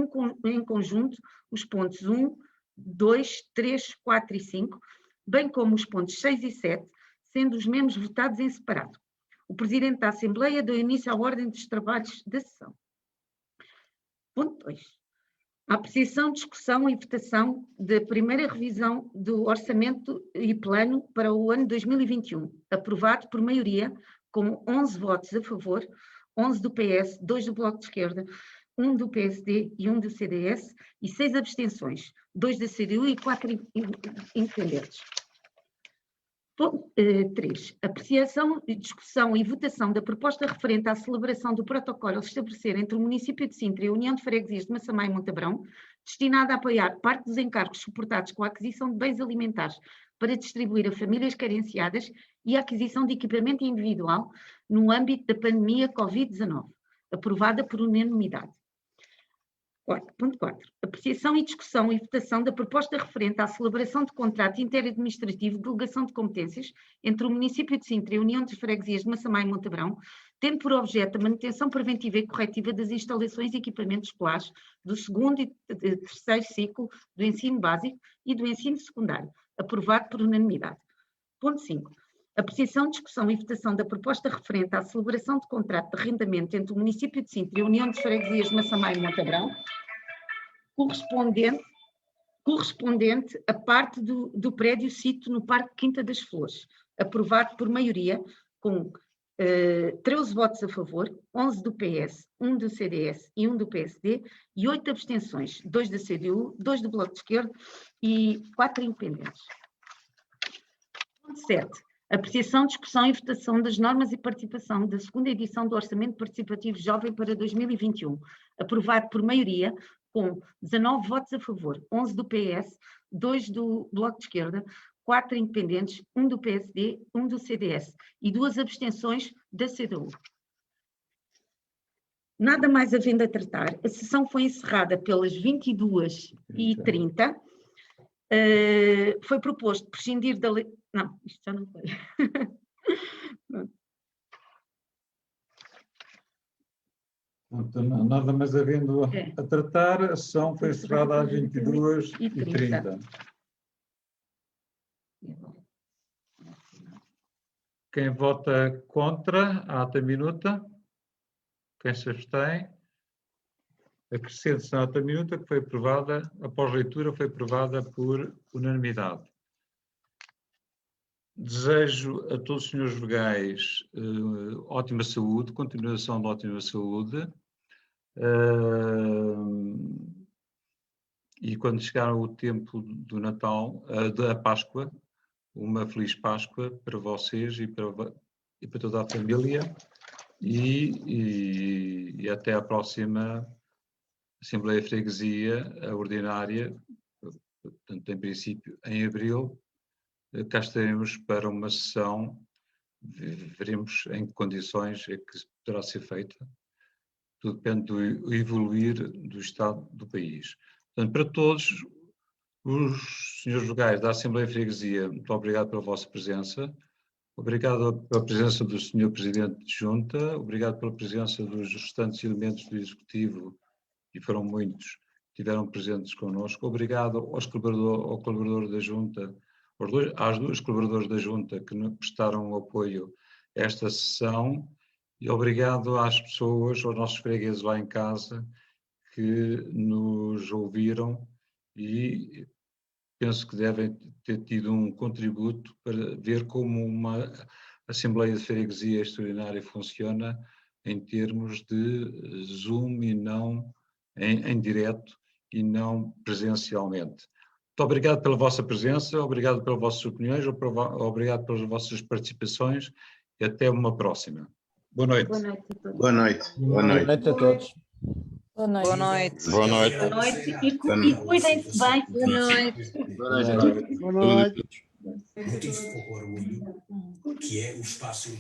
em conjunto os pontos 1, 2, 3, 4 e 5, bem como os pontos 6 e 7, sendo os membros votados em separado. O Presidente da Assembleia deu início à ordem dos trabalhos da sessão. Ponto 2. A apreciação, discussão e votação da primeira revisão do Orçamento e Plano para o ano 2021, aprovado por maioria, com 11 votos a favor, 11 do PS, 2 do Bloco de Esquerda, 1 do PSD e 1 do CDS, e 6 abstenções, 2 da CDU e 4 independentes. 3. Apreciação, discussão e votação da proposta referente à celebração do protocolo a estabelecer entre o município de Sintra e a União de Freguesias de Massamá e Montabrão, destinada a apoiar parte dos encargos suportados com a aquisição de bens alimentares para distribuir a famílias carenciadas e a aquisição de equipamento individual no âmbito da pandemia Covid-19, aprovada por unanimidade. Ponto 4. Apreciação e discussão e votação da proposta referente à celebração de contrato interadministrativo de delegação de competências entre o município de Sintra e a União de Freguesias de Massamá e Montabrão, tendo por objeto a manutenção preventiva e corretiva das instalações e equipamentos escolares do segundo e terceiro ciclo do ensino básico e do ensino secundário, aprovado por unanimidade. Ponto 5. Apreciação, discussão e votação da proposta referente à celebração de contrato de arrendamento entre o município de Sintra e a União de Freguesias de Massamá e Montabrão, correspondente a parte do prédio sito no Parque Quinta das Flores, aprovado por maioria, com 13 votos a favor, 11 do PS, 1 do CDS e 1 do PSD, e 8 abstenções, 2 da CDU, 2 do Bloco de Esquerda e 4 independentes. Ponto 7. Apreciação, discussão e votação das normas e participação da segunda edição do Orçamento Participativo Jovem para 2021, aprovado por maioria, com 19 votos a favor, 11 do PS, 2 do Bloco de Esquerda, 4 independentes, 1 do PSD, 1 do CDS e 2 abstenções da CDU. Nada mais havendo a tratar, a sessão foi encerrada pelas 22h30. Foi proposto prescindir da lei... Não, isto já não foi. Nada mais havendo a tratar, a sessão foi encerrada às 22h30. Quem vota contra a ata minuta? Quem se abstém? Acrescente-se na ata minuta que foi aprovada, após leitura, foi aprovada por unanimidade. Desejo a todos os senhores vogais ótima saúde, continuação de ótima saúde. E quando chegar o tempo do Natal, da Páscoa, uma feliz Páscoa para vocês e para toda a família. E até à próxima Assembleia de Freguesia, a ordinária, portanto, em princípio, em abril. Cá estaremos para uma sessão, veremos em que condições é que poderá ser feita. Tudo depende do evoluir do estado do país. Portanto, para todos os senhores vogais da Assembleia de Freguesia, muito obrigado pela vossa presença. Obrigado pela presença do Sr. Presidente de Junta, obrigado pela presença dos restantes elementos do Executivo, e foram muitos que estiveram presentes connosco. Obrigado ao colaborador da Junta, às duas colaboradoras da Junta que nos prestaram apoio a esta sessão, e obrigado às pessoas, aos nossos fregueses lá em casa, que nos ouviram e penso que devem ter tido um contributo para ver como uma Assembleia de Freguesia extraordinária funciona em termos de Zoom e não em direto e não presencialmente. Muito obrigado pela vossa presença, obrigado pelas vossas opiniões, obrigado pelas vossas participações e até uma próxima. Boa noite. Boa noite a todos. Boa noite. Boa noite a todos. Boa noite. Boa noite. Boa noite e cuidem-se bem. Boa noite. Boa noite. Boa noite. Motivo para o orgulho, que é o espaço